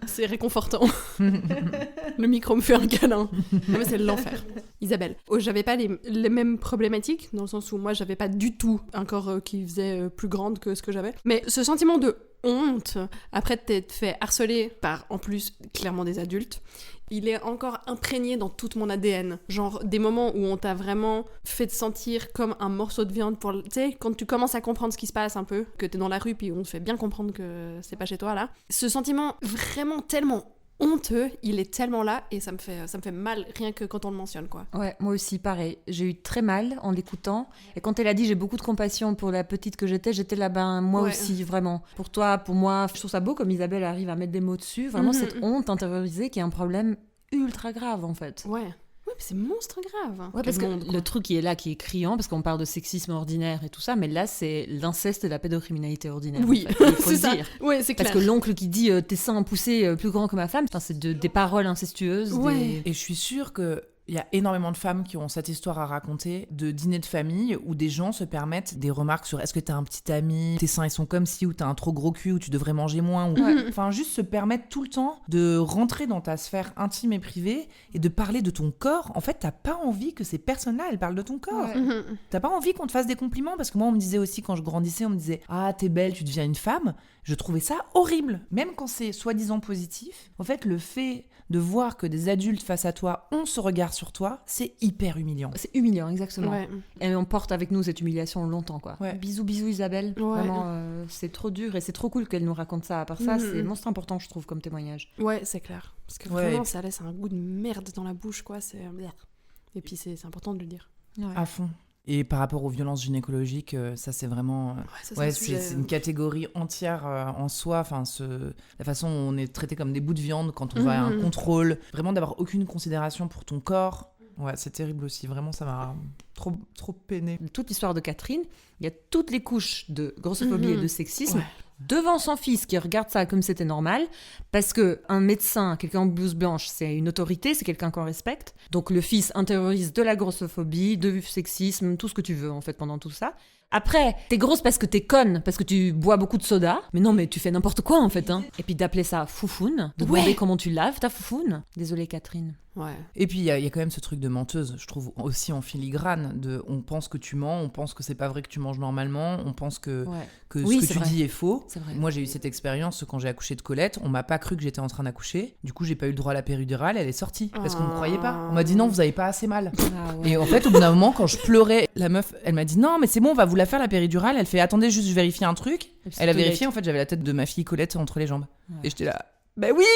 C'est réconfortant. Le micro me fait un câlin. Non, mais c'est l'enfer. Isabelle, j'avais pas les mêmes problématiques, dans le sens où moi, j'avais pas du tout un corps qui faisait plus grande que ce que j'avais. Mais ce sentiment de honte, après t'être fait harceler par, en plus, clairement des adultes, il est encore imprégné dans toute mon ADN. Genre, des moments où on t'a vraiment fait te sentir comme un morceau de viande pour... Tu sais, quand tu commences à comprendre ce qui se passe un peu, que t'es dans la rue, puis on te fait bien comprendre que c'est pas chez toi, là. Ce sentiment vraiment tellement honteux, il est tellement là, et ça me fait mal, rien que quand on le mentionne, quoi. Ouais, moi aussi, pareil. J'ai eu très mal en l'écoutant. Et quand elle a dit « j'ai beaucoup de compassion pour la petite que j'étais là, ben moi aussi, vraiment. Pour toi, pour moi, je trouve ça beau comme Isabelle arrive à mettre des mots dessus. Vraiment, cette honte intériorisée qui est un problème ultra grave, en fait. Ouais, mais c'est monstre grave. Ouais, parce que le truc qui est là, qui est criant, parce qu'on parle de sexisme ordinaire et tout ça, mais là, c'est l'inceste et la pédocriminalité ordinaire. Oui, en fait, il faut c'est le ça. dire. Ouais, c'est clair. Parce que l'oncle qui dit tes seins poussés plus grands que ma femme, c'est des paroles incestueuses. Ouais. Et je suis sûre que il y a énormément de femmes qui ont cette histoire à raconter de dîner de famille où des gens se permettent des remarques sur est-ce que t'as un petit ami, tes seins ils sont comme ci, ou t'as un trop gros cul, ou tu devrais manger moins, ou... Enfin, juste se permettre tout le temps de rentrer dans ta sphère intime et privée et de parler de ton corps. En fait, t'as pas envie que ces personnes-là, elles parlent de ton corps. Ouais. T'as pas envie qu'on te fasse des compliments, parce que moi, on me disait aussi, quand je grandissais, on me disait « Ah, t'es belle, tu deviens une femme ». Je trouvais ça horrible. Même quand c'est soi-disant positif, en fait, le fait de voir que des adultes face à toi ont ce regard sur toi, c'est hyper humiliant. C'est humiliant, exactement. Ouais. Et on porte avec nous cette humiliation longtemps, quoi. Ouais. Bisous, bisous Isabelle. Ouais. Vraiment, c'est trop dur et c'est trop cool qu'elle nous raconte ça. À part ça, c'est monstre important, je trouve, comme témoignage. Ouais, c'est clair. Parce que vraiment, ça laisse un goût de merde dans la bouche, quoi. Et puis, c'est important de le dire. Ouais. À fond. Et par rapport aux violences gynécologiques, ça c'est vraiment... c'est une catégorie entière en soi. Enfin, la façon dont on est traité comme des bouts de viande quand on va à un contrôle. Vraiment d'avoir aucune considération pour ton corps. Ouais, c'est terrible aussi. Vraiment, ça m'a trop peiné. Toute l'histoire de Catherine, il y a toutes les couches de grossophobie et de sexisme. Ouais. Devant son fils qui regarde ça comme c'était normal, parce qu'un médecin, quelqu'un en blouse blanche, c'est une autorité, c'est quelqu'un qu'on respecte. Donc le fils intériorise de la grossophobie, du sexisme, tout ce que tu veux en fait pendant tout ça. Après, t'es grosse parce que t'es conne, parce que tu bois beaucoup de soda. Mais non, mais tu fais n'importe quoi en fait. Hein. Et puis d'appeler ça foufoune, de demander comment tu laves ta foufoune. Désolée Catherine. Ouais. Et puis il y a quand même ce truc de menteuse, je trouve aussi en filigrane, on pense que tu mens, on pense que c'est pas vrai que tu manges normalement, on pense que ce que tu dis est faux. C'est vrai. Moi j'ai eu cette expérience quand j'ai accouché de Colette, on m'a pas cru que j'étais en train d'accoucher, du coup j'ai pas eu le droit à la péridurale, elle est sortie, parce qu'on me croyait pas. On m'a dit non, vous avez pas assez mal. Et en fait au bout d'un moment quand je pleurais, la meuf elle m'a dit non mais c'est bon, on va vous la faire la péridurale, elle fait attendez juste je vérifie un truc, elle a vérifié, en fait j'avais la tête de ma fille Colette entre les jambes. Et j'étais là, bah oui.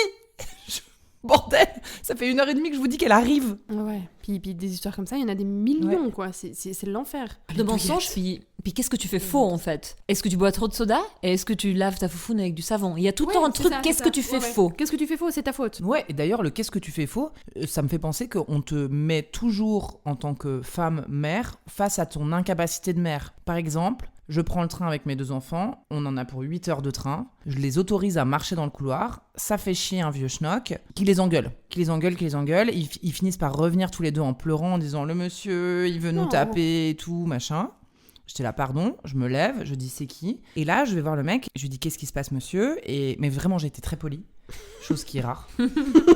Bordel, ça fait 1h30 que je vous dis qu'elle arrive. Ouais, puis des histoires comme ça, il y en a des millions, quoi. C'est l'enfer. De mensonges, puis qu'est-ce que tu fais faux, en fait ? Est-ce que tu bois trop de soda ? Et est-ce que tu laves ta foufoune avec du savon ? Il y a tout le temps un truc, qu'est-ce que tu fais faux ? Qu'est-ce que tu fais faux ? C'est ta faute. Ouais, et d'ailleurs, le qu'est-ce que tu fais faux, ça me fait penser qu'on te met toujours, en tant que femme mère, face à ton incapacité de mère. Par exemple... Je prends le train avec mes 2 enfants, on en a pour 8 heures de train, je les autorise à marcher dans le couloir, ça fait chier un vieux schnock qui les engueule, ils finissent par revenir tous les deux en pleurant en disant « Le monsieur, il veut nous taper et tout, machin ». J'étais là, pardon, je me lève, je dis « C'est qui ?» Et là, je vais voir le mec, je lui dis « Qu'est-ce qui se passe, monsieur ?» Mais vraiment, j'ai été très polie. chose qui est rare.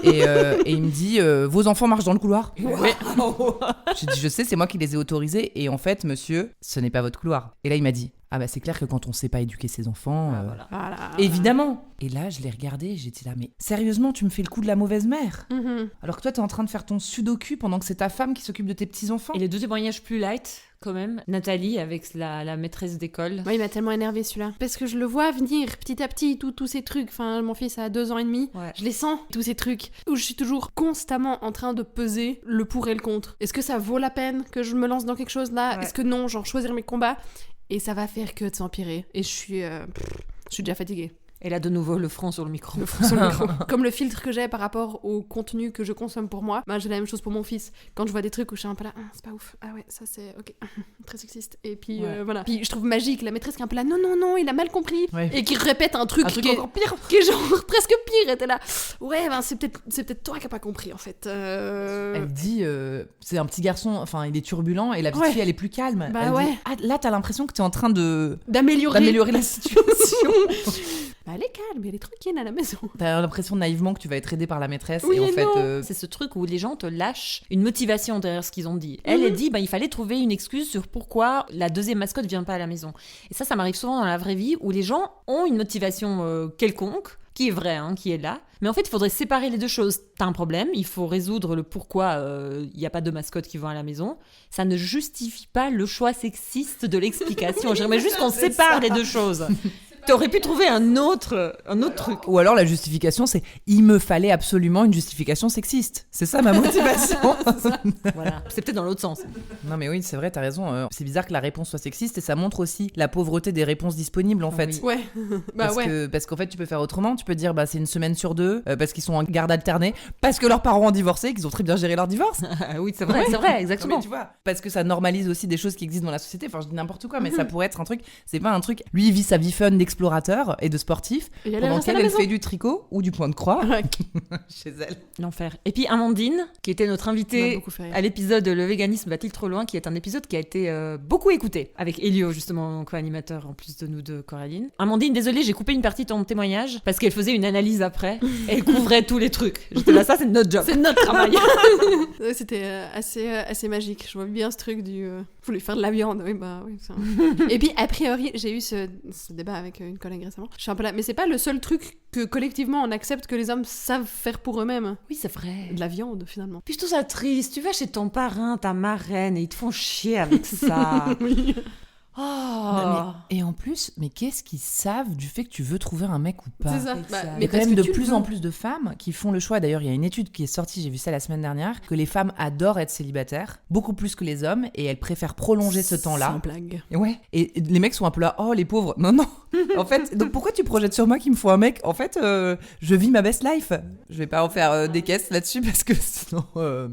Et il me dit vos enfants marchent dans le couloir. Ouais. J'ai dit je sais, c'est moi qui les ai autorisés. Et en fait, monsieur, ce n'est pas votre couloir. Et là, il m'a dit ah bah c'est clair que quand on sait pas éduquer ses enfants, évidemment. Et là, je l'ai regardé et j'étais là, mais sérieusement, tu me fais le coup de la mauvaise mère. Alors que toi, t'es en train de faire ton sudoku pendant que c'est ta femme qui s'occupe de tes petits-enfants. Et les deux témoignages plus light, quand même. Nathalie avec la maîtresse d'école. Moi, il m'a tellement énervé celui-là. Parce que je le vois venir petit à petit, tous ces trucs. Enfin, mon fils a 2 ans et demi. Ouais. Je les sens, tous ces trucs. Où je suis toujours constamment en train de peser le pour et le contre. Est-ce que ça vaut la peine que je me lance dans quelque chose là ? Est-ce que non ? Genre choisir mes combats ? Et ça va faire que de s'empirer. Et je suis déjà fatiguée. Et là, de nouveau, le front sur le micro. Le front sur le micro. Comme le filtre que j'ai par rapport au contenu que je consomme pour moi, j'ai la même chose pour mon fils. Quand je vois des trucs où je suis un peu là, c'est pas ouf. Ah ouais, ça c'est ok, très sexiste. Et puis voilà. Puis je trouve magique la maîtresse qui est un peu là, non, il a mal compris. Ouais. Et qui répète un truc qui est encore pire. Qui est genre presque pire. Et t'es là, ouais, c'est peut-être toi qui a pas compris en fait. Elle dit, c'est un petit garçon, enfin il est turbulent et la petite fille elle est plus calme. Bah elle dit, là t'as l'impression que t'es en train d'améliorer la situation. Bah, elle est calme, elle est tranquille à la maison. T'as l'impression naïvement que tu vas être aidée par la maîtresse. Oui, et en fait, c'est ce truc où les gens te lâchent une motivation derrière ce qu'ils ont dit. Elle dit, il fallait trouver une excuse sur pourquoi la deuxième mascotte vient pas à la maison. Et ça m'arrive souvent dans la vraie vie où les gens ont une motivation quelconque, qui est vraie, qui est là. Mais en fait, il faudrait séparer les deux choses. T'as un problème, il faut résoudre le pourquoi il n'y a pas 2 mascottes qui vont à la maison. Ça ne justifie pas le choix sexiste de l'explication. J'aimerais juste qu'on sépare les deux choses. T'aurais pu trouver un autre truc. Ou alors la justification, c'est il me fallait absolument une justification sexiste. C'est ça ma motivation. Voilà, c'est peut-être dans l'autre sens. Non mais oui, c'est vrai, t'as raison. C'est bizarre que la réponse soit sexiste et ça montre aussi la pauvreté des réponses disponibles en fait. Ouais. Parce qu'en fait, tu peux faire autrement. Tu peux dire c'est une semaine sur 2 parce qu'ils sont en garde alternée, parce que leurs parents ont divorcé, qu'ils ont très bien géré leur divorce. Oui, c'est vrai, exactement. Mais tu vois, parce que ça normalise aussi des choses qui existent dans la société. Enfin, je dis n'importe quoi, mais ça pourrait être un truc. C'est pas un truc. Lui, il vit sa vie fun d'explorateur et de sportif pendant qu'elle fait du tricot ou du point de croix chez elle. L'enfer. Et puis Amandine, qui était notre invitée à l'épisode Le véganisme va-t-il trop loin, qui est un épisode qui a été beaucoup écouté avec Elio, justement, co-animateur en plus de nous deux, Coraline. Amandine, désolée, j'ai coupé une partie de ton témoignage parce qu'elle faisait une analyse après et elle couvrait tous les trucs. J'étais là, ça c'est notre job. C'est notre travail. C'était assez magique. Je vois bien ce truc du... Vous voulez faire de la viande, oui, ça... Et puis, a priori, j'ai eu ce débat avec une collègue récemment. Je suis un peu là, mais c'est pas le seul truc que collectivement on accepte que les hommes savent faire pour eux-mêmes. Oui, c'est vrai. De la viande, finalement. Puis je trouve ça triste. Tu vas chez ton parrain, ta marraine, et ils te font chier avec ça. Oui. Oh. Non, et en plus, mais qu'est-ce qu'ils savent du fait que tu veux trouver un mec ou pas ? C'est ça. Il y a quand même de plus en plus de femmes qui font le choix. D'ailleurs, il y a une étude qui est sortie, j'ai vu ça la semaine dernière, que les femmes adorent être célibataires, beaucoup plus que les hommes, et elles préfèrent prolonger ce temps-là. Sans blague. Ouais. Et les mecs sont un peu là, oh les pauvres. Non. En fait, donc pourquoi tu projettes sur moi qu'il me faut un mec ? En fait, je vis ma best life. Je vais pas en faire des caisses là-dessus parce que sinon.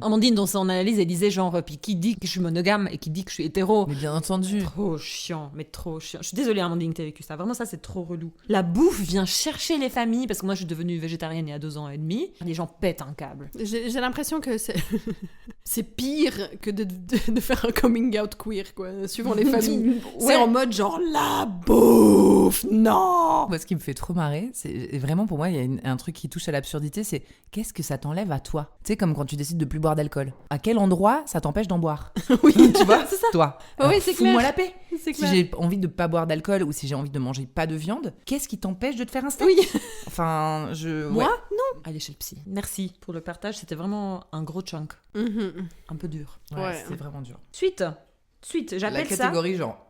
Amandine, dans son analyse, elle disait genre, puis qui dit que je suis monogame et qui dit que je suis hétéro. Mais bien entendu. Trop chiant. Je suis désolée, Amandine, que t'as vécu ça. Vraiment, ça, c'est trop relou. La bouffe vient chercher les familles, parce que moi, je suis devenue végétarienne il y a 2 ans et demi. Les gens pètent un câble. J'ai l'impression que c'est pire que de faire un coming out queer, quoi, suivant les familles. C'est en mode genre, la bouffe, non. Moi, ce qui me fait trop marrer, c'est vraiment pour moi, il y a un truc qui touche à l'absurdité, c'est qu'est-ce que ça t'enlève à toi ? Tu sais, comme quand tu décides de plus boire d'alcool. À quel endroit ça t'empêche d'en boire ? Oui, tu vois, c'est ça. Toi. Oui, c'est clair. Fous-moi la paix. C'est si j'ai envie de pas boire d'alcool ou si j'ai envie de manger pas de viande, qu'est-ce qui t'empêche de te faire un steak ? Oui. Enfin, Moi, non. Allez chez le psy. Merci pour le partage, c'était vraiment un gros chunk. Un peu dur. Ouais. C'est vraiment dur. Suite, j'appelle ça... La catégorie genre...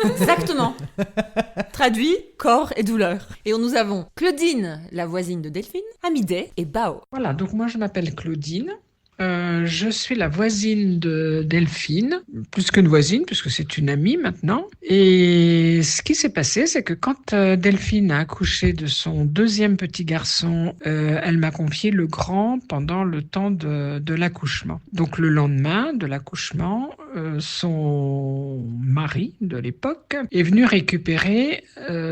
Exactement. Traduit, corps et douleur. Et nous avons Claudine, la voisine de Delphine, Amidé et Bao. Voilà, donc moi je m'appelle Claudine. Je suis la voisine de Delphine, plus qu'une voisine, puisque c'est une amie maintenant. Et ce qui s'est passé, c'est que quand Delphine a accouché de son 2e petit garçon, elle m'a confié le grand pendant le temps de l'accouchement. Donc le lendemain de l'accouchement, son mari de l'époque est venu récupérer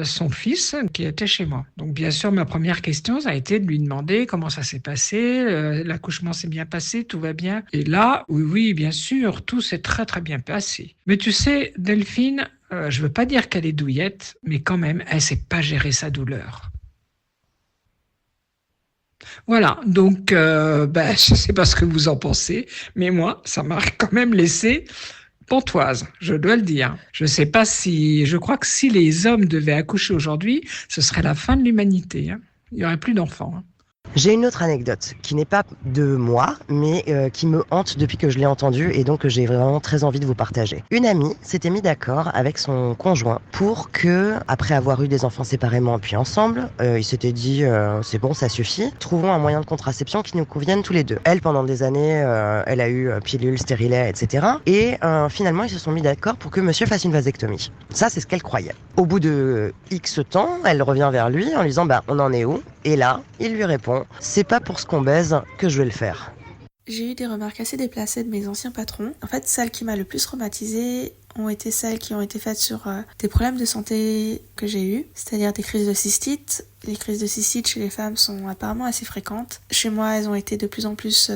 son fils qui était chez moi. Donc bien sûr, ma première question, ça a été de lui demander comment ça s'est passé, l'accouchement s'est bien passé, tout va bien. Et là, oui, bien sûr, tout s'est très très bien passé. Mais tu sais, Delphine, je veux pas dire qu'elle est douillette, mais quand même, elle sait pas gérer sa douleur. Voilà, donc je sais pas ce que vous en pensez, mais moi, ça m'a quand même laissé pantoise, je dois le dire. Je crois que si les hommes devaient accoucher aujourd'hui, ce serait la fin de l'humanité. Hein. Il n'y aurait plus d'enfants. Hein. J'ai une autre anecdote qui n'est pas de moi, mais qui me hante depuis que je l'ai entendue et donc que j'ai vraiment très envie de vous partager. Une amie s'était mise d'accord avec son conjoint pour que, après avoir eu des enfants séparément puis ensemble, ils s'étaient dit c'est bon, ça suffit, trouvons un moyen de contraception qui nous convienne tous les deux. Elle, pendant des années, elle a eu pilule, stérilet, etc. Et finalement, ils se sont mis d'accord pour que monsieur fasse une vasectomie. Ça, c'est ce qu'elle croyait. Au bout de X temps, elle revient vers lui en lui disant on en est où ? Et là, il lui répond c'est pas pour ce qu'on baise que je vais le faire. J'ai eu des remarques assez déplacées de mes anciens patrons. En fait, celles qui m'a le plus traumatisée ont été celles qui ont été faites sur des problèmes de santé que j'ai eus, c'est-à-dire des crises de cystite. Les crises de cystite chez les femmes sont apparemment assez fréquentes. Chez moi, elles ont été de plus en plus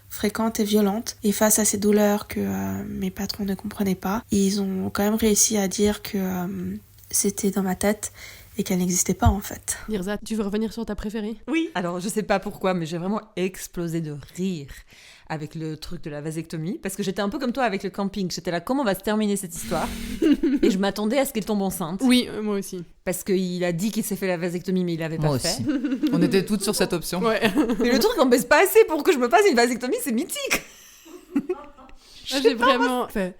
fréquentes et violentes. Et face à ces douleurs que mes patrons ne comprenaient pas, ils ont quand même réussi à dire que c'était dans ma tête et qu'elle n'existait pas en fait. Lirza, tu veux revenir sur ta préférée ? Oui. Alors je sais pas pourquoi, mais j'ai vraiment explosé de rire avec le truc de la vasectomie, parce que j'étais un peu comme toi avec le camping. J'étais là, comment va se terminer cette histoire ? Et je m'attendais à ce qu'elle tombe enceinte. Oui, moi aussi. Parce qu'il a dit qu'il s'est fait la vasectomie, mais il l'avait pas fait. Moi aussi. On était toutes sur cette option. Ouais. Mais le truc, on baisse pas assez pour que je me fasse une vasectomie, c'est mythique. J'ai vraiment fait...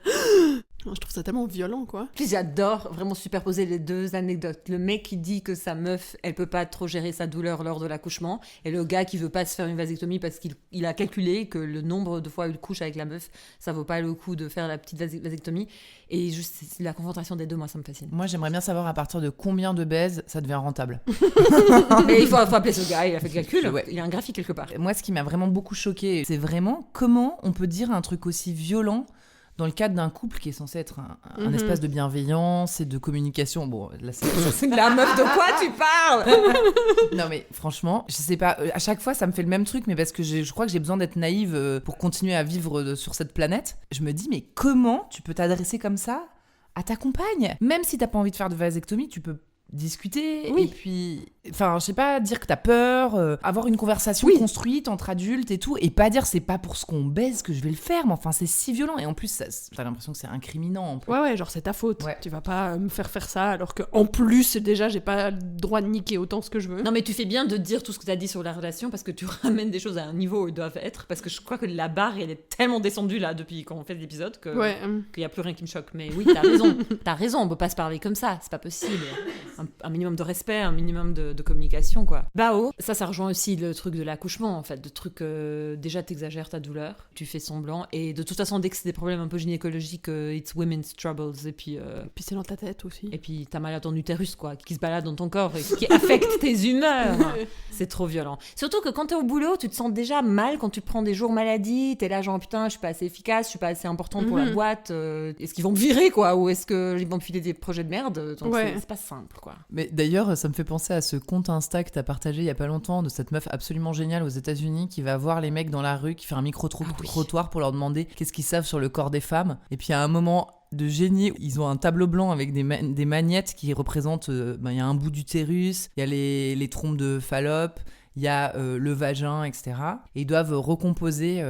Je trouve ça tellement violent, quoi. Puis j'adore vraiment superposer les deux anecdotes. Le mec qui dit que sa meuf, elle peut pas trop gérer sa douleur lors de l'accouchement, et le gars qui veut pas se faire une vasectomie parce qu'il a calculé que le nombre de fois où il couche avec la meuf, ça vaut pas le coup de faire la petite vasectomie. Et juste la confrontation des deux, moi, ça me fascine. Moi, j'aimerais bien savoir à partir de combien de baises ça devient rentable. Mais il faut appeler ce gars, il a fait le calcul. Ouais. Il y a un graphique quelque part. Moi, ce qui m'a vraiment beaucoup choquée, c'est vraiment comment on peut dire un truc aussi violent dans le cadre d'un couple qui est censé être un espace de bienveillance et de communication. Bon, là, c'est la meuf de quoi tu parles? Non, mais franchement, je sais pas, à chaque fois, ça me fait le même truc, mais parce que je crois que j'ai besoin d'être naïve pour continuer à vivre sur cette planète. Je me dis, mais comment tu peux t'adresser comme ça à ta compagne ? Même si t'as pas envie de faire de vasectomie, tu peux discuter, oui. Et puis, enfin, je sais pas, dire que t'as peur, avoir une conversation construite entre adultes et tout, et pas dire c'est pas pour ce qu'on baise que je vais le faire, mais enfin, c'est si violent, et en plus, t'as l'impression que c'est incriminant. En plus. Ouais, genre c'est ta faute. Ouais. Tu vas pas me faire ça, alors que en plus, déjà, j'ai pas le droit de niquer autant ce que je veux. Non, mais tu fais bien de dire tout ce que t'as dit sur la relation, parce que tu ramènes des choses à un niveau où ils doivent être, parce que je crois que la barre, elle est tellement descendue là, depuis qu'on fait l'épisode, qu'il y a plus rien qui me choque. Mais oui, t'as raison, on peut pas se parler comme ça, c'est pas possible. Un minimum de respect, un minimum de communication, quoi. Ça rejoint aussi le truc de l'accouchement, en fait. Le truc, déjà, t'exagères ta douleur, tu fais semblant, et de toute façon, dès que c'est des problèmes un peu gynécologiques, it's women's troubles, et puis c'est dans ta tête aussi. Et puis t'as mal à ton utérus, quoi, qui se balade dans ton corps, et qui affecte tes humeurs. C'est trop violent. Surtout que quand t'es au boulot, tu te sens déjà mal quand tu prends des jours maladie, t'es là genre, putain, je suis pas assez efficace, je suis pas assez importante pour la boîte, est-ce qu'ils vont me virer, quoi, ou est-ce qu'ils vont me filer des projets de merde? Donc c'est pas simple, quoi. Mais d'ailleurs, ça me fait penser à ce compte Insta que t'as partagé il y a pas longtemps de cette meuf absolument géniale aux États-Unis qui va voir les mecs dans la rue, qui fait un micro-trottoir pour leur demander qu'est-ce qu'ils savent sur le corps des femmes. Et puis à un moment de génie, ils ont un tableau blanc avec des magnettes qui représentent, y a un bout d'utérus, il y a les trompes de Fallope, il y a le vagin, etc. Et ils doivent recomposer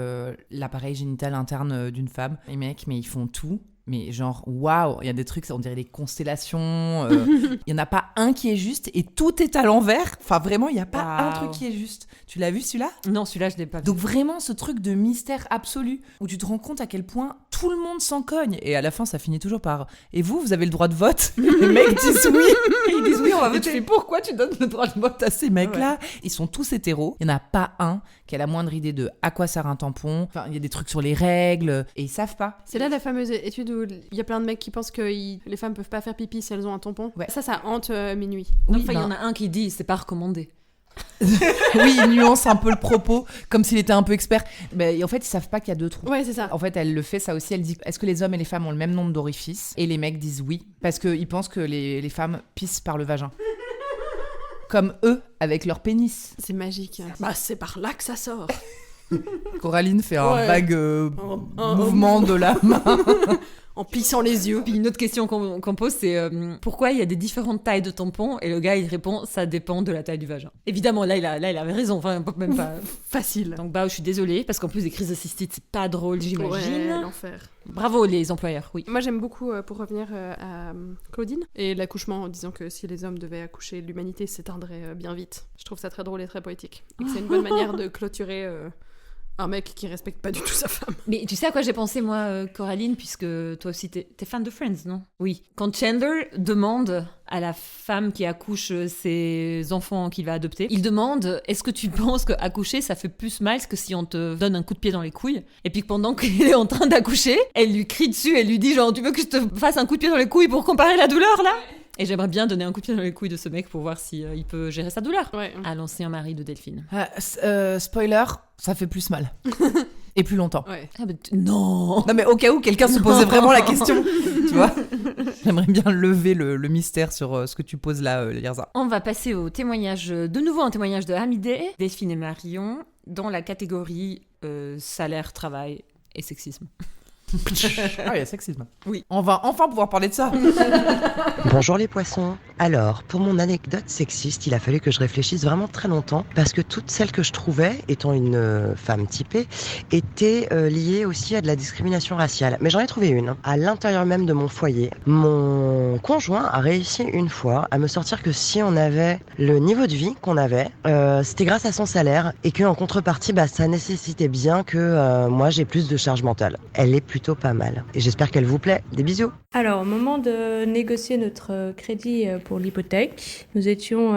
l'appareil génital interne d'une femme. Les mecs, mais ils font tout. Mais genre, waouh, il y a des trucs, on dirait les constellations. Il n'y en a pas un qui est juste et tout est à l'envers. Enfin, vraiment, il n'y a pas un truc qui est juste. Tu l'as vu, celui-là ? Non, celui-là, je ne l'ai pas vu. Donc vraiment, ce truc de mystère absolu où tu te rends compte à quel point tout le monde s'en cogne. Et à la fin, ça finit toujours par « Et vous avez le droit de vote ?» Les mecs disent oui. Ils disent oui, on va voter. Et tu fais, pourquoi tu donnes le droit de vote à ces mecs-là ? Ils sont tous hétéros. Il n'y en a pas un qui a la moindre idée de à quoi sert un tampon. Enfin, il y a des trucs sur les règles et ils savent pas. C'est là la fameuse étude où il y a plein de mecs qui pensent que les femmes peuvent pas faire pipi si elles ont un tampon. Ouais. Ça hante minuit. Oui, enfin, il y en a un qui dit c'est pas recommandé. Oui, il nuance un peu le propos, comme s'il était un peu expert. Mais en fait, ils savent pas qu'il y a deux trous. Ouais, c'est ça. En fait, elle le fait ça aussi. Elle dit est-ce que les hommes et les femmes ont le même nombre d'orifices ? Et les mecs disent oui, parce qu'ils pensent que les femmes pissent par le vagin. Comme eux, avec leur pénis. C'est magique. C'est par là que ça sort. Coraline fait un vague mouvement de la main. en plissant les yeux. Puis une autre question qu'on pose, c'est pourquoi il y a des différentes tailles de tampons? Et le gars, il répond, ça dépend de la taille du vagin. Évidemment, là, il avait raison. Enfin, même pas facile. Donc, je suis désolée, parce qu'en plus, des crises de cystite, c'est pas drôle, j'imagine. Ouais, l'enfer. Bravo, les employeurs, oui. Moi, j'aime beaucoup, pour revenir à Claudine, et l'accouchement, en disant que si les hommes devaient accoucher, l'humanité s'éteindrait bien vite. Je trouve ça très drôle et très poétique. Et que c'est une bonne manière de clôturer... un mec qui respecte pas du tout sa femme. Mais tu sais à quoi j'ai pensé, moi, Coraline, puisque toi aussi, t'es fan de Friends, non? Oui. Quand Chandler demande à la femme qui accouche ses enfants qu'il va adopter, il demande, est-ce que tu penses qu'accoucher, ça fait plus mal que si on te donne un coup de pied dans les couilles? Et puis pendant qu'il est en train d'accoucher, elle lui crie dessus, elle lui dit genre, tu veux que je te fasse un coup de pied dans les couilles pour comparer la douleur, là? Et j'aimerais bien donner un coup de pied dans les couilles de ce mec pour voir si il peut gérer sa douleur. Ouais. À l'ancien mari de Delphine. Spoiler, ça fait plus mal. Et plus longtemps. Ouais. Ah bah, non. Non mais au cas où quelqu'un se posait vraiment la question, tu vois. J'aimerais bien lever le mystère sur ce que tu poses là, Lirza. On va passer au témoignage, de nouveau un témoignage de Hamidé, Delphine et Marion, dans la catégorie salaire, travail et sexisme. Ah, il y a sexisme. Oui. On va enfin pouvoir parler de ça. Bonjour les poissons. Alors, pour mon anecdote sexiste, il a fallu que je réfléchisse vraiment très longtemps parce que toutes celles que je trouvais, étant une femme typée, étaient liées aussi à de la discrimination raciale. Mais j'en ai trouvé une. À l'intérieur même de mon foyer, mon conjoint a réussi une fois à me sortir que si on avait le niveau de vie qu'on avait, c'était grâce à son salaire et qu'en contrepartie, ça nécessitait bien que moi j'ai plus de charge mentale. Elle est plutôt pas mal. Et j'espère qu'elle vous plaît. Des bisous. Alors, au moment de négocier notre crédit pour l'hypothèque, nous étions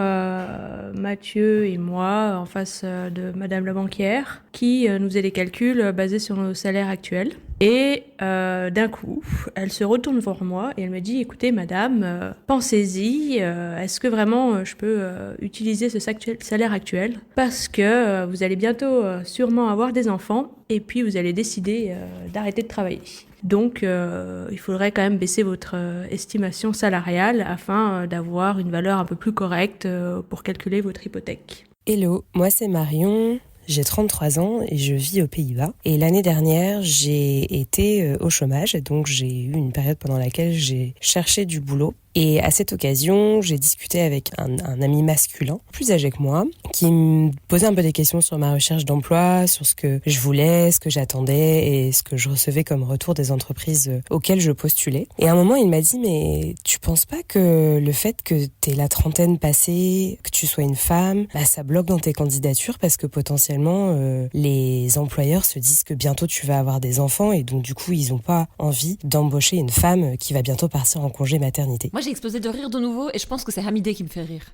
Mathieu et moi en face de Madame la banquière qui nous faisait les calculs basés sur nos salaires actuels. Et d'un coup, elle se retourne vers moi et elle me dit « Écoutez, madame, pensez-y, est-ce que vraiment je peux utiliser ce salaire actuel? Parce que vous allez bientôt sûrement avoir des enfants et puis vous allez décider d'arrêter de travailler. Donc, il faudrait quand même baisser votre estimation salariale afin d'avoir une valeur un peu plus correcte pour calculer votre hypothèque. » Hello, moi c'est Marion. J'ai 33 ans et je vis aux Pays-Bas. Et l'année dernière, j'ai été au chômage, donc j'ai eu une période pendant laquelle j'ai cherché du boulot. Et à cette occasion, j'ai discuté avec un ami masculin, plus âgé que moi, qui me posait un peu des questions sur ma recherche d'emploi, sur ce que je voulais, ce que j'attendais et ce que je recevais comme retour des entreprises auxquelles je postulais. Et à un moment, il m'a dit « Mais tu penses pas que le fait que t'aies la trentaine passée, que tu sois une femme, ça bloque dans tes candidatures parce que potentiellement, les employeurs se disent que bientôt tu vas avoir des enfants et donc du coup, ils ont pas envie d'embaucher une femme qui va bientôt partir en congé maternité. » J'ai explosé de rire de nouveau et je pense que c'est Hamidé qui me fait rire.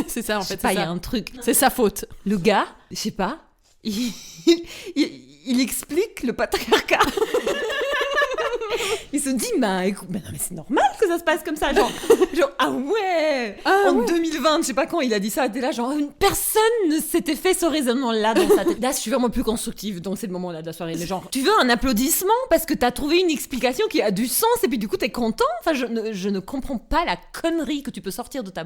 C'est ça en fait. Il y a un truc. C'est sa faute. Le gars, je sais pas, il explique le patriarcat. Il se dit, écoute, non mais c'est normal que ça se passe comme ça, genre ah ouais, en 2020, je sais pas quand il a dit ça, t'es là genre une personne ne s'était fait ce raisonnement-là dans sa tête. Là, je suis vraiment plus constructive dans ces moments-là de la soirée. Mais genre, tu veux un applaudissement parce que t'as trouvé une explication qui a du sens et puis du coup t'es content. Enfin, je ne comprends pas la connerie que tu peux sortir de ta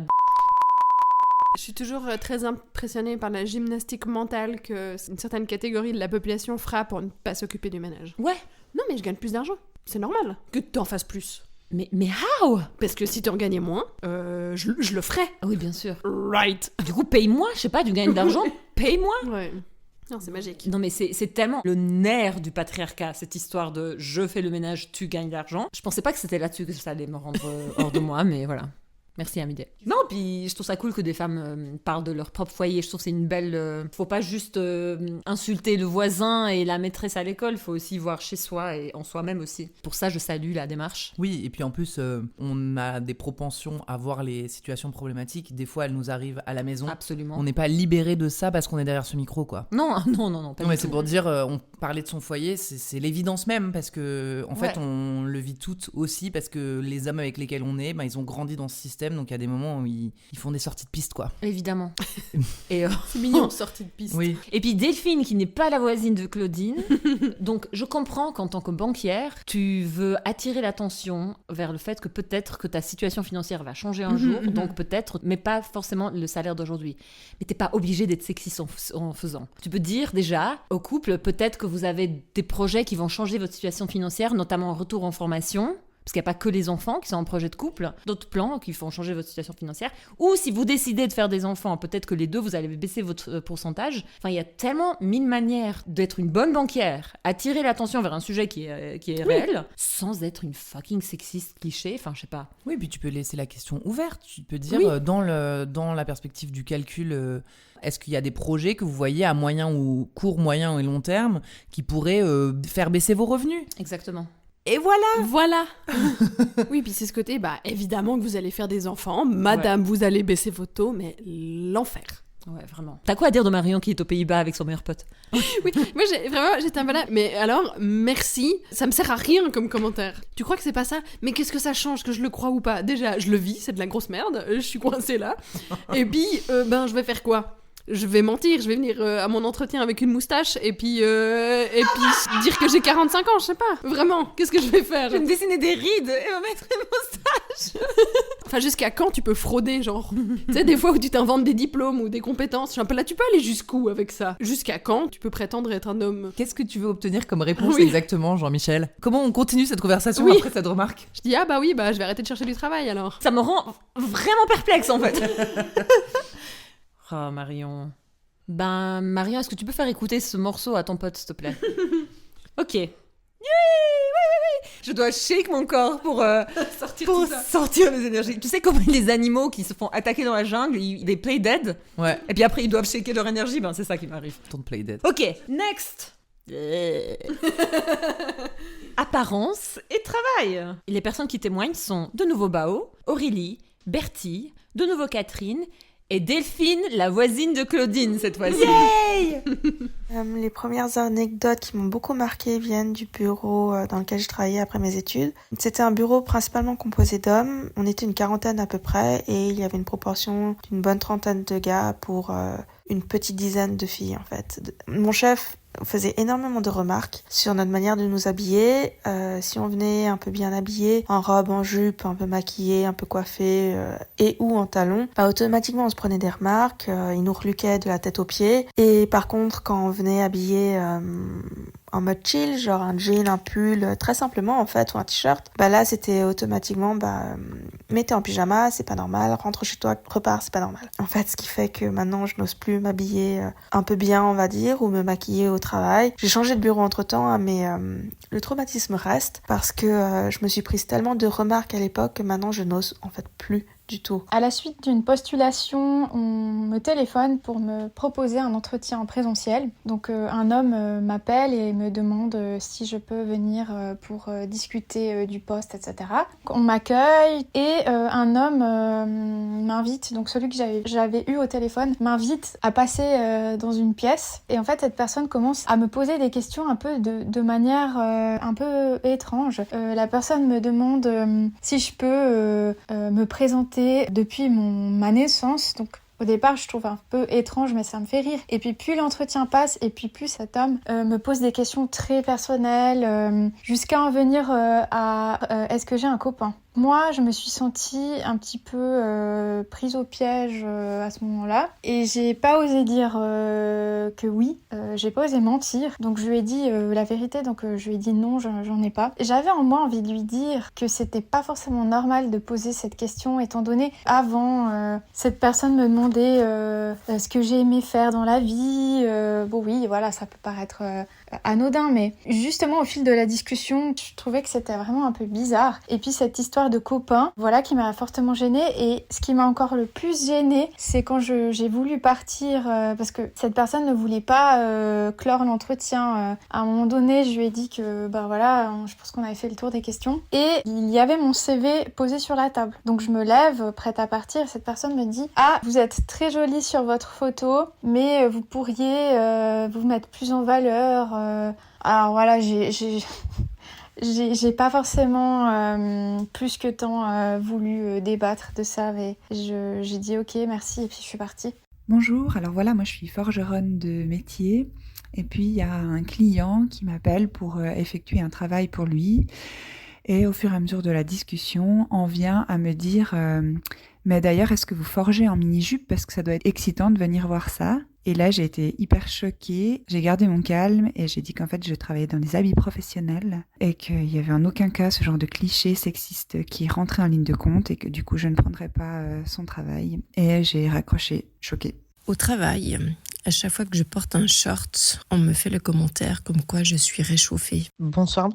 Je suis toujours très impressionnée par la gymnastique mentale que une certaine catégorie de la population fera pour ne pas s'occuper du ménage. Ouais. Non mais je gagne plus d'argent. C'est normal que tu en fasses plus. Mais how? Parce que si tu en gagnais moins, je le ferais. Ah oui, bien sûr. Right. Du coup, paye-moi, je sais pas, tu gagnes d'argent, paye-moi. Ouais. Non, c'est magique. Non, mais c'est tellement le nerf du patriarcat, cette histoire de je fais le ménage, tu gagnes d'argent. Je pensais pas que c'était là-dessus que ça allait me rendre hors de moi, mais voilà. Merci Hamidé. Non, puis je trouve ça cool que des femmes parlent de leur propre foyer. Je trouve que c'est une belle... faut pas juste insulter le voisin et la maîtresse à l'école. Faut aussi voir chez soi et en soi-même aussi. Pour ça, je salue la démarche. Oui, et puis en plus, on a des propensions à voir les situations problématiques. Des fois, elles nous arrivent à la maison. Absolument. On n'est pas libéré de ça parce qu'on est derrière ce micro, quoi. Non, pas non, mais c'est pour dire, on parlait de son foyer, c'est l'évidence même parce que, en fait, on le vit toutes aussi parce que les hommes avec lesquels on est, ils ont grandi dans ce système système, donc il y a des moments où ils font des sorties de piste, quoi. Évidemment. Et c'est mignon, sortie de piste. Oui. Et puis Delphine, qui n'est pas la voisine de Claudine. Donc je comprends qu'en tant que banquière, tu veux attirer l'attention vers le fait que peut-être que ta situation financière va changer un jour, donc peut-être, mais pas forcément le salaire d'aujourd'hui. Mais t'es pas obligé d'être sexiste en faisant. Tu peux dire déjà au couple, peut-être que vous avez des projets qui vont changer votre situation financière, notamment en retour en formation. Parce qu'il n'y a pas que les enfants qui sont en projet de couple, d'autres plans qui font changer votre situation financière. Ou si vous décidez de faire des enfants, peut-être que les deux, vous allez baisser votre pourcentage. Enfin, il y a tellement mille manières d'être une bonne banquière, attirer l'attention vers un sujet qui est réel, sans être une fucking sexiste cliché. Enfin, je sais pas. Oui, puis tu peux laisser la question ouverte. Tu peux dire, dans la perspective du calcul... Est-ce qu'il y a des projets que vous voyez à moyen ou court, moyen et long terme qui pourraient faire baisser vos revenus ? Exactement. Et voilà. Voilà. Oui, puis c'est ce côté, évidemment que vous allez faire des enfants, madame, vous allez baisser vos taux, mais l'enfer. Ouais, vraiment. T'as quoi à dire de Marion qui est aux Pays-Bas avec son meilleur pote ? Oui, moi j'étais un peu là. Mais alors, merci, ça me sert à rien comme commentaire. Tu crois que c'est pas ça ? Mais qu'est-ce que ça change, que je le crois ou pas ? Déjà, je le vis, c'est de la grosse merde, je suis coincée là. Et puis, je vais faire quoi ? Je vais mentir, je vais venir à mon entretien avec une moustache et puis dire que j'ai 45 ans, je sais pas. Vraiment, qu'est-ce que je vais faire ? Je vais me dessiner des rides et me mettre une moustache. Enfin, jusqu'à quand tu peux frauder, genre ? Tu sais, des fois où tu t'inventes des diplômes ou des compétences, je suis un peu là, tu peux aller jusqu'où avec ça ? Jusqu'à quand tu peux prétendre être un homme ? Qu'est-ce que tu veux obtenir comme réponse exactement, Jean-Michel ? Comment on continue cette conversation après cette remarque ? Je dis, je vais arrêter de chercher du travail alors. Ça me rend vraiment perplexe en fait. Oh, Marion. Marion, est-ce que tu peux faire écouter ce morceau à ton pote, s'il te plaît ? Ok. Oui. Je dois shake mon corps pour sortir les énergies. Tu sais comment les animaux qui se font attaquer dans la jungle, ils play dead ? Ouais. Et puis après, ils doivent shaker leur énergie. C'est ça qui m'arrive. Ton play dead. Ok, next. Apparence et travail. Les personnes qui témoignent sont de nouveau Bao, Aurélie, Bertie, de nouveau Catherine et Delphine, la voisine de Claudine cette fois-ci. Yay. Les premières anecdotes qui m'ont beaucoup marqué viennent du bureau dans lequel je travaillais après mes études. C'était un bureau principalement composé d'hommes. On était une quarantaine à peu près et il y avait une proportion d'une bonne trentaine de gars pour une petite dizaine de filles en fait. Mon chef faisait énormément de remarques sur notre manière de nous habiller. Si on venait un peu bien habillé, en robe, en jupe, un peu maquillé, un peu coiffé et ou en talons, automatiquement on se prenait des remarques, il nous reluquait de la tête aux pieds. Et par contre, quand on venait habillé en mode chill, genre un jean, un pull, très simplement en fait, ou un t-shirt, là c'était automatiquement mets t'es en pyjama, c'est pas normal, rentre chez toi, repars, c'est pas normal. En fait, ce qui fait que maintenant je n'ose plus m'habiller un peu bien, on va dire, ou me maquiller au travail. J'ai changé de bureau entre-temps, mais le traumatisme reste parce que je me suis prise tellement de remarques à l'époque que maintenant je n'ose en fait plus du tout. À la suite d'une postulation, on me téléphone pour me proposer un entretien en présentiel. Donc un homme m'appelle et me demande si je peux venir pour discuter du poste, etc. On m'accueille et un homme m'invite, donc celui que j'avais eu au téléphone, m'invite à passer dans une pièce. Et en fait, cette personne commence à me poser des questions un peu de manière un peu étrange. La personne me demande si je peux me présenter depuis ma naissance, donc au départ je trouve un peu étrange mais ça me fait rire, et puis plus l'entretien passe et puis plus cet homme me pose des questions très personnelles jusqu'à en venir à est-ce que j'ai un copain. Moi, je me suis sentie un petit peu prise au piège à ce moment-là et j'ai pas osé dire que oui, j'ai pas osé mentir. Donc je lui ai dit la vérité, donc je lui ai dit non, j'en ai pas. J'avais en moi envie de lui dire que c'était pas forcément normal de poser cette question étant donné avant cette personne me demandait ce que j'ai aimé faire dans la vie. Bon oui, voilà, ça peut paraître anodin, mais justement au fil de la discussion, je trouvais que c'était vraiment un peu bizarre. Et puis cette histoire de copain, voilà, qui m'a fortement gênée. Et ce qui m'a encore le plus gênée, c'est quand j'ai voulu partir parce que cette personne ne voulait pas clore l'entretien. À un moment donné, je lui ai dit que voilà, je pense qu'on avait fait le tour des questions et il y avait mon CV posé sur la table. Donc je me lève, prête à partir, et cette personne me dit: ah, vous êtes très jolie sur votre photo, mais vous pourriez vous mettre plus en valeur. Alors voilà, j'ai J'ai pas forcément plus que tant voulu débattre de ça, mais j'ai dit ok, merci, et puis je suis partie. Bonjour, alors voilà, moi je suis forgeronne de métier, et puis il y a un client qui m'appelle pour effectuer un travail pour lui, et au fur et à mesure de la discussion, on vient à me dire mais d'ailleurs, est-ce que vous forgez en mini-jupe, parce que ça doit être excitant de venir voir ça. Et là, j'ai été hyper choquée. J'ai gardé mon calme et j'ai dit qu'en fait, je travaillais dans des habits professionnels et qu'il n'y avait en aucun cas ce genre de cliché sexiste qui rentrait en ligne de compte et que du coup, je ne prendrais pas son travail. Et j'ai raccroché, choquée. Au travail, à chaque fois que je porte un short, on me fait le commentaire comme quoi je suis réchauffée. Bonsoir.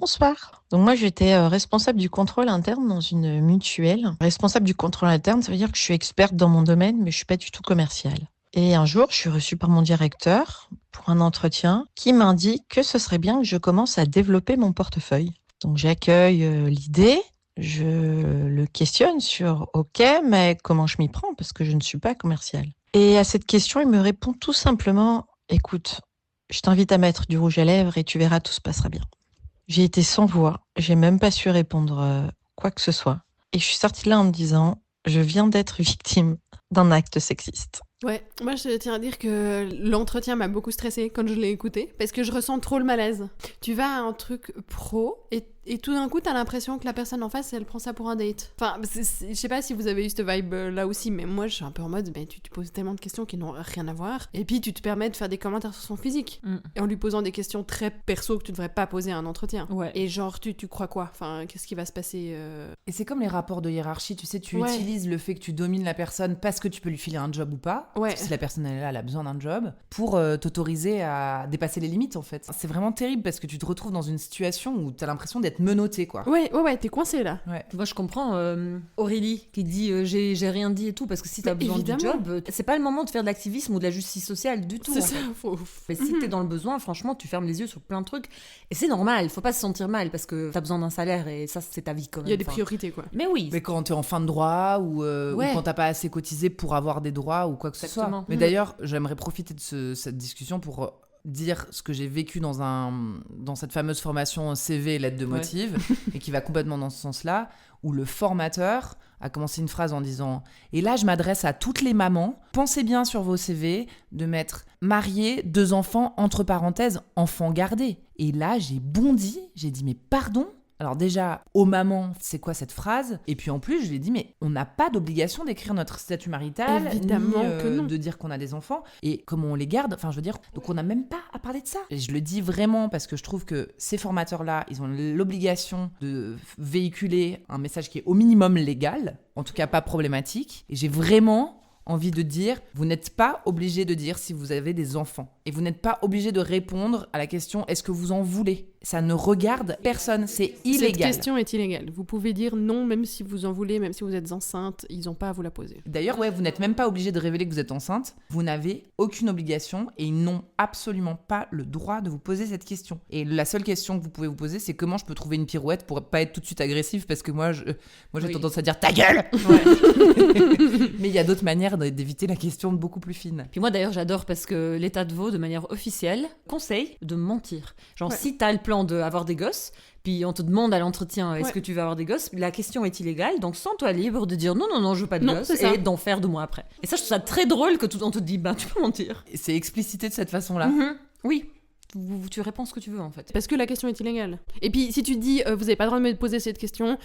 Donc moi, j'étais responsable du contrôle interne dans une mutuelle. Responsable du contrôle interne, ça veut dire que je suis experte dans mon domaine, mais je suis pas du tout commerciale. Et un jour, je suis reçue par mon directeur pour un entretien qui m'indique que ce serait bien que je commence à développer mon portefeuille. Donc j'accueille l'idée, je le questionne sur « Ok, mais comment je m'y prends parce que je ne suis pas commerciale ?» Et à cette question, il me répond tout simplement « Écoute, je t'invite à mettre du rouge à lèvres et tu verras, tout se passera bien. » J'ai été sans voix, j'ai même pas su répondre quoi que ce soit. Et je suis sortie de là en me disant « Je viens d'être victime d'un acte sexiste. » Ouais, moi je tiens à dire que l'entretien m'a beaucoup stressée quand je l'ai écouté, parce que je ressens trop le malaise. Tu vas à un truc pro et tout d'un coup t'as l'impression que la personne en face elle prend ça pour un date. Enfin, je sais pas si vous avez eu cette vibe là aussi, mais moi je suis un peu en mode tu poses tellement de questions qui n'ont rien à voir, et puis tu te permets de faire des commentaires sur son physique, et en lui posant des questions très perso que tu devrais pas poser à un entretien. Ouais. Et genre tu crois quoi? Enfin, qu'est-ce qui va se passer Et c'est comme les rapports de hiérarchie, tu sais, tu utilises le fait que tu domines la personne parce que tu peux lui filer un job ou pas. Ouais. Parce que si la personne elle est là, elle a besoin d'un job pour t'autoriser à dépasser les limites en fait. C'est vraiment terrible parce que tu te retrouves dans une situation où t'as l'impression d'être menotté quoi. Ouais, t'es coincé là. Ouais. Moi je comprends Aurélie qui dit j'ai rien dit et tout, parce que si t'as besoin du job, c'est pas le moment de faire de l'activisme ou de la justice sociale du tout. C'est ça, Mais si t'es dans le besoin, franchement, tu fermes les yeux sur plein de trucs et c'est normal, faut pas se sentir mal parce que t'as besoin d'un salaire et ça c'est ta vie quand même. Il y a des priorités quoi. Mais oui. Mais quand t'es en fin de droit ou quand t'as pas assez cotisé pour avoir des droits ou quoi que ce soit. Mais d'ailleurs, j'aimerais profiter de cette discussion pour dire ce que j'ai vécu dans cette fameuse formation CV lettre de motive et qui va complètement dans ce sens-là, où le formateur a commencé une phrase en disant « Et là, je m'adresse à toutes les mamans, pensez bien sur vos CV de mettre marié, 2 enfants, entre parenthèses, enfants gardés. » Et là, j'ai bondi, j'ai dit « Mais pardon ?» Alors déjà, aux mamans, c'est quoi cette phrase? Et puis en plus, je lui ai dit, mais on n'a pas d'obligation d'écrire notre statut marital, évidemment ni que non. de dire qu'on a des enfants. Et comment on les garde, enfin je veux dire, donc on n'a même pas à parler de ça. Et je le dis vraiment parce que je trouve que ces formateurs-là, ils ont l'obligation de véhiculer un message qui est au minimum légal, en tout cas pas problématique. Et j'ai vraiment envie de dire, vous n'êtes pas obligé de dire si vous avez des enfants. Et vous n'êtes pas obligé de répondre à la question, est-ce que vous en voulez? Ça ne regarde personne, c'est illégal. Cette question est illégale. Vous pouvez dire non, même si vous en voulez, même si vous êtes enceinte, ils n'ont pas à vous la poser. D'ailleurs, vous n'êtes même pas obligé de révéler que vous êtes enceinte. Vous n'avez aucune obligation et ils n'ont absolument pas le droit de vous poser cette question. Et la seule question que vous pouvez vous poser, c'est comment je peux trouver une pirouette pour pas être tout de suite agressif, parce que moi j'ai tendance à dire ta gueule. Mais il y a d'autres manières d'éviter la question beaucoup plus fine. Puis moi d'ailleurs j'adore parce que l'État de Vaud, de manière officielle, conseille de mentir. Genre si t'as le plan d'avoir des gosses, puis on te demande à l'entretien est-ce que tu veux avoir des gosses, la question est illégale, donc sens-toi libre de dire non je veux pas de gosses et d'en faire 2 mois après. Et ça je trouve ça très drôle que on te dit tu peux mentir. Et c'est explicité de cette façon-là. Oui. Tu réponds ce que tu veux en fait. Parce que la question est illégale. Et puis si tu dis vous avez pas le droit de me poser cette question,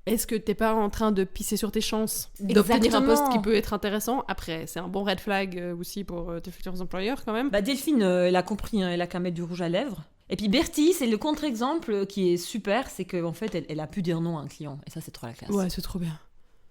est-ce que t'es pas en train de pisser sur tes chances d'obtenir un poste qui peut être intéressant? Après, c'est un bon red flag aussi pour tes futurs employeurs quand même. Delphine, elle a compris, elle a qu'à mettre du rouge à lèvres. Et puis Bertie, c'est le contre-exemple qui est super, c'est qu'en fait, elle a pu dire non à un client. Et ça, c'est trop la classe. Ouais, c'est trop bien.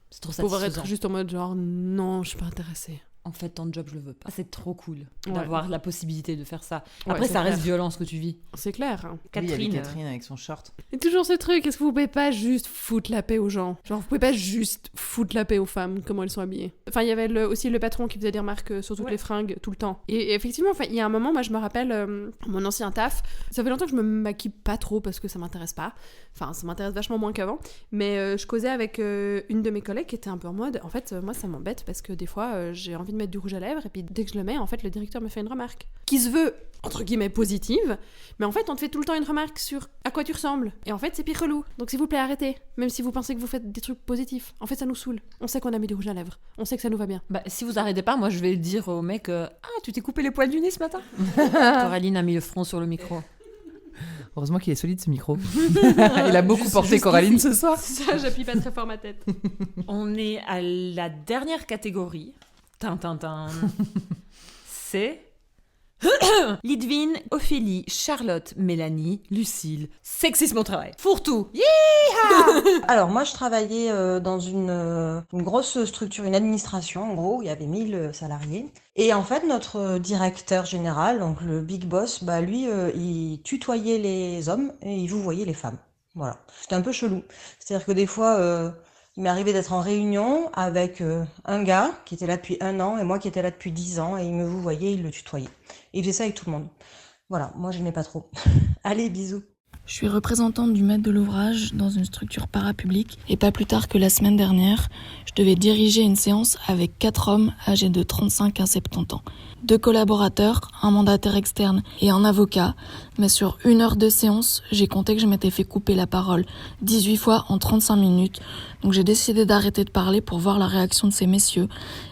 C'est trop satisfaisant. Pouvoir être juste en mode genre, non, je suis pas intéressée. En fait, ton job, je le veux pas. C'est trop cool d'avoir la possibilité de faire ça. Après, ça reste violent ce que tu vis. C'est clair. Catherine avec son short. Et toujours ce truc, est-ce que vous pouvez pas juste foutre la paix aux gens? Genre, vous pouvez pas juste foutre la paix aux femmes, comment elles sont habillées. Enfin, il y avait aussi le patron qui faisait des remarques sur toutes les fringues, tout le temps. Et effectivement, il y a un moment, moi je me rappelle, mon ancien taf, ça fait longtemps que je me maquille pas trop parce que ça m'intéresse pas. Enfin, ça m'intéresse vachement moins qu'avant. Mais je causais avec une de mes collègues qui était un peu en mode, en fait, moi ça m'embête parce que des fois, j'ai envie de mettre du rouge à lèvres, et puis dès que je le mets, en fait, le directeur me fait une remarque qui se veut, entre guillemets, positive, mais en fait, on te fait tout le temps une remarque sur à quoi tu ressembles. Et en fait, c'est pire relou. Donc s'il vous plaît, arrêtez. Même si vous pensez que vous faites des trucs positifs. En fait, ça nous saoule. On sait qu'on a mis du rouge à lèvres. On sait que ça nous va bien. Bah, si vous arrêtez pas, moi, je vais dire au mec ah, tu t'es coupé les poils du nez ce matin. Coraline a mis le front sur le micro. Heureusement qu'il est solide ce micro. Il a beaucoup porté Coraline ce soir. Ça, j'appuie pas très fort ma tête. On est à la dernière catégorie. Tintintin. C'est Lidvine, Ophélie, Charlotte, Mélanie, Lucille. Sexisme au travail. Fourre-tout. Alors moi je travaillais dans une grosse structure, une administration en gros, il y avait 1000 salariés. Et en fait notre directeur général, donc le big boss, bah lui il tutoyait les hommes et il vouvoyait les femmes. Voilà, c'était un peu chelou. C'est-à-dire que des fois il m'est arrivé d'être en réunion avec un gars qui était là depuis 1 an et moi qui étais là depuis 10 ans et il me vouvoyait, il le tutoyait. Et il faisait ça avec tout le monde. Voilà, moi je n'aimais pas trop. Allez, bisous. Je suis représentante du maître de l'ouvrage dans une structure parapublique et pas plus tard que la semaine dernière, je devais diriger une séance avec 4 hommes âgés de 35 à 70 ans. 2 collaborateurs, un mandataire externe et un avocat, mais sur 1 heure de séance, j'ai compté que je m'étais fait couper la parole 18 fois en 35 minutes, donc j'ai décidé d'arrêter de parler pour voir la réaction de ces messieurs,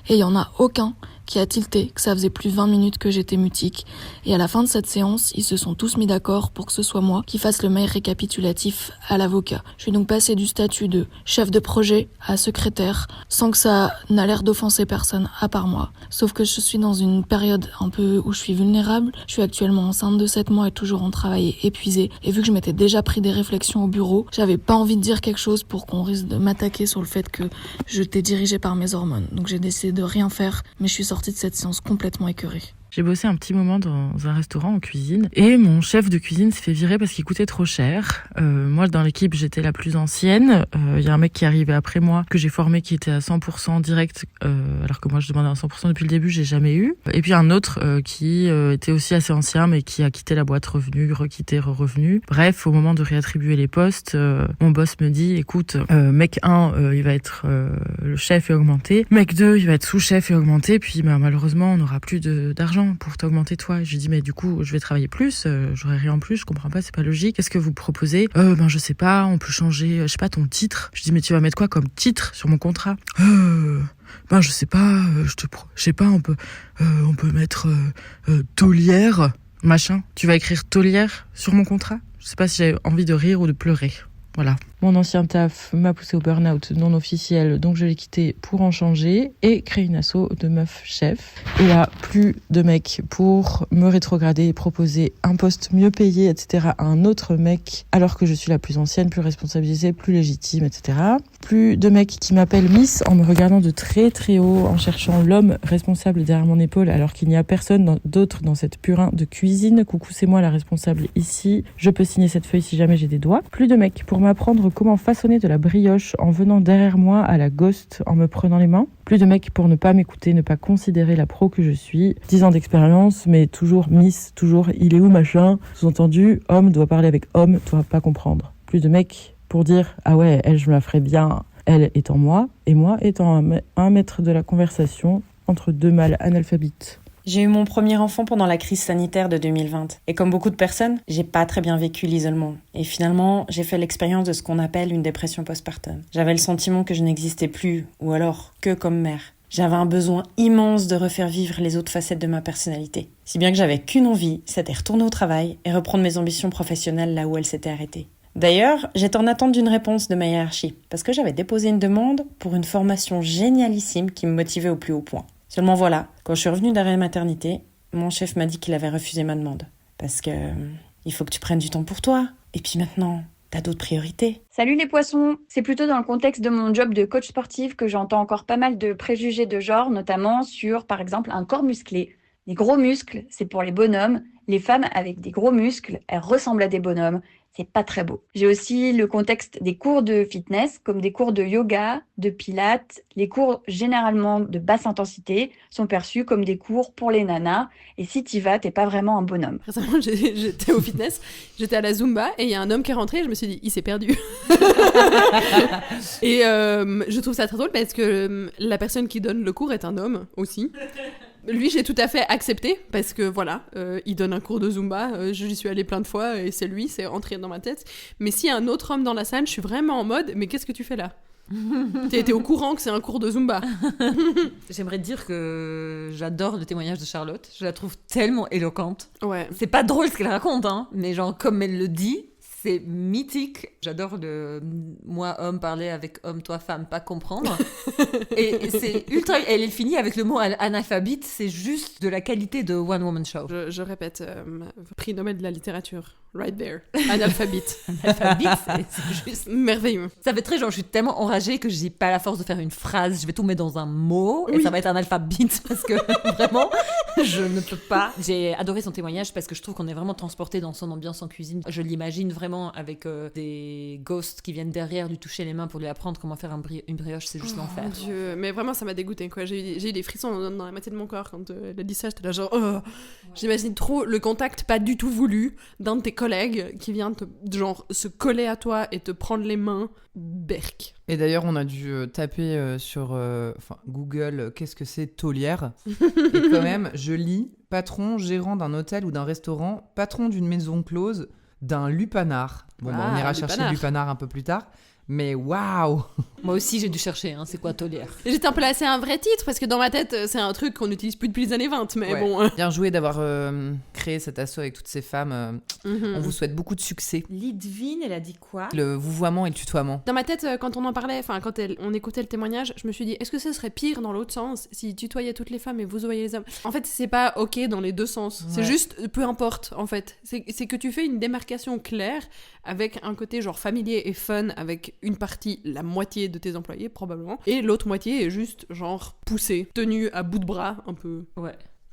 et il y en a aucun qui a tilté que ça faisait plus de 20 minutes que j'étais mutique. Et à la fin de cette séance, ils se sont tous mis d'accord pour que ce soit moi qui fasse le mail récapitulatif à l'avocat. Je suis donc passée du statut de chef de projet à secrétaire, sans que ça n'a l'air d'offenser personne à part moi. Sauf que je suis dans une période un peu où je suis vulnérable. Je suis actuellement enceinte de 7 mois et toujours en travail épuisée. Et vu que je m'étais déjà pris des réflexions au bureau, j'avais pas envie de dire quelque chose pour qu'on risque de m'attaquer sur le fait que j'étais dirigée par mes hormones. Donc j'ai décidé de rien faire, mais je suis sortie de cette séance complètement écœurée. J'ai bossé un petit moment dans un restaurant en cuisine et mon chef de cuisine s'est fait virer parce qu'il coûtait trop cher. Moi, dans l'équipe, j'étais la plus ancienne. Il y a un mec qui est arrivé après moi, que j'ai formé, qui était à 100% direct, alors que moi, je demandais à 100% depuis le début, j'ai jamais eu. Et puis un autre qui était aussi assez ancien, mais qui a quitté la boîte, revenu, requitté, revenu. Bref, au moment de réattribuer les postes, mon boss me dit, écoute, mec 1, il va être le chef et augmenté. Mec 2, il va être sous-chef et augmenté. Puis malheureusement, on n'aura plus d'argent pour t'augmenter toi. Et je lui dis mais du coup je vais travailler plus, j'aurai rien en plus, je comprends pas, c'est pas logique. Qu'est-ce que vous proposez? Je sais pas, on peut changer, je sais pas, ton titre. Je dis mais tu vas mettre quoi comme titre sur mon contrat? Je sais pas, je sais pas, on peut mettre taulière, machin. Tu vas écrire taulière sur mon contrat? Je sais pas si j'ai envie de rire ou de pleurer. Voilà. Mon ancien taf m'a poussé au burn-out non officiel, donc je l'ai quitté pour en changer et créer une asso de meufs chefs. Et là, plus de mecs pour me rétrograder et proposer un poste mieux payé, etc. à un autre mec, alors que je suis la plus ancienne, plus responsabilisée, plus légitime, etc. Plus de mecs qui m'appellent Miss en me regardant de très très haut, en cherchant l'homme responsable derrière mon épaule, alors qu'il n'y a personne d'autre dans cette purin de cuisine. Coucou, c'est moi la responsable ici. Je peux signer cette feuille si jamais j'ai des doigts. Plus de mecs pour m'apprendre comment façonner de la brioche en venant derrière moi à la ghost en me prenant les mains. Plus de mecs pour ne pas m'écouter, ne pas considérer la pro que je suis. 10 ans d'expérience, mais toujours Miss, toujours il est où machin. Sous-entendu, homme doit parler avec homme, doit pas comprendre. Plus de mecs pour dire ah ouais, elle je me la ferais bien, elle étant moi, et moi étant un maître de la conversation entre 2 mâles analphabètes. J'ai eu mon premier enfant pendant la crise sanitaire de 2020. Et comme beaucoup de personnes, j'ai pas très bien vécu l'isolement. Et finalement, j'ai fait l'expérience de ce qu'on appelle une dépression postpartum. J'avais le sentiment que je n'existais plus, ou alors que comme mère. J'avais un besoin immense de refaire vivre les autres facettes de ma personnalité. Si bien que j'avais qu'une envie, c'était retourner au travail et reprendre mes ambitions professionnelles là où elles s'étaient arrêtées. D'ailleurs, j'étais en attente d'une réponse de ma hiérarchie, parce que j'avais déposé une demande pour une formation génialissime qui me motivait au plus haut point. Seulement voilà, quand je suis revenue d'arrêt maternité, mon chef m'a dit qu'il avait refusé ma demande. Parce que il faut que tu prennes du temps pour toi. Et puis maintenant, t'as d'autres priorités. Salut les poissons! C'est plutôt dans le contexte de mon job de coach sportif que j'entends encore pas mal de préjugés de genre, notamment sur, par exemple, un corps musclé. Les gros muscles, c'est pour les bonhommes, Les femmes avec des gros muscles, elles ressemblent à des bonhommes. C'est pas très beau. J'ai aussi le contexte des cours de fitness, comme des cours de yoga, de pilates. Les cours généralement de basse intensité sont perçus comme des cours pour les nanas. Et si t'y vas, t'es pas vraiment un bonhomme. Récemment, j'étais au fitness, j'étais à la Zumba et il y a un homme qui est rentré et je me suis dit, il s'est perdu. Et je trouve ça très drôle parce que la personne qui donne le cours est un homme aussi. Lui, j'ai tout à fait accepté parce que voilà, il donne un cours de Zumba, j'y suis allée plein de fois et c'est lui, c'est entré dans ma tête. Mais s'il y a un autre homme dans la salle, je suis vraiment en mode, mais qu'est-ce que tu fais là ? T'es au courant que c'est un cours de Zumba. J'aimerais dire que j'adore le témoignage de Charlotte. Je la trouve tellement éloquente. Ouais. C'est pas drôle ce qu'elle raconte, hein, mais genre comme elle le dit, c'est mythique. J'adore le moi homme parler avec homme, toi femme, pas comprendre. et c'est ultra. Elle finit avec le mot analphabète. C'est juste de la qualité de One Woman Show. Je répète, prix Nobel de la littérature. Right there. Analphabète. Analphabète, c'est juste merveilleux. Ça fait très genre, je suis tellement enragée que j'ai pas la force de faire une phrase. Je vais tout mettre dans un mot et ça va être analphabète parce que vraiment, je ne peux pas. J'ai adoré son témoignage parce que je trouve qu'on est vraiment transporté dans son ambiance en cuisine. Je l'imagine vraiment avec des ghosts qui viennent derrière lui toucher les mains pour lui apprendre comment faire une brioche. C'est juste l'enfer. Mon Dieu, mais vraiment ça m'a dégoûtée quoi. J'ai eu des frissons dans la moitié de mon corps quand elle a dit ça. J'étais là genre, j'imagine trop le contact pas du tout voulu d'un de tes collègue qui vient genre se coller à toi et te prendre les mains, berk. Et d'ailleurs, on a dû taper sur Google qu'est-ce que c'est taulière. Et quand même, je lis patron, gérant d'un hôtel ou d'un restaurant, patron d'une maison close, d'un lupanar. Bon, on ira chercher le lupanar un peu plus tard. Mais waouh! Moi aussi, j'ai dû chercher, hein, c'est quoi taulière? J'étais un peu là, c'est un vrai titre, parce que dans ma tête, c'est un truc qu'on n'utilise plus depuis les années 20, mais bon. Bien joué d'avoir créé cet asso avec toutes ces femmes. On vous souhaite beaucoup de succès. Lidvine, elle a dit quoi? Le vouvoiement et le tutoiement. Dans ma tête, quand on en parlait, enfin, quand on écoutait le témoignage, je me suis dit, est-ce que ce serait pire dans l'autre sens, si tutoyait toutes les femmes et vous voyez les hommes? En fait, c'est pas ok dans les deux sens. Ouais. C'est juste, peu importe, en fait. C'est que tu fais une démarcation claire avec un côté genre familier et fun, avec une partie, la moitié de tes employés probablement, et l'autre moitié est juste genre poussée, tenue à bout de bras un peu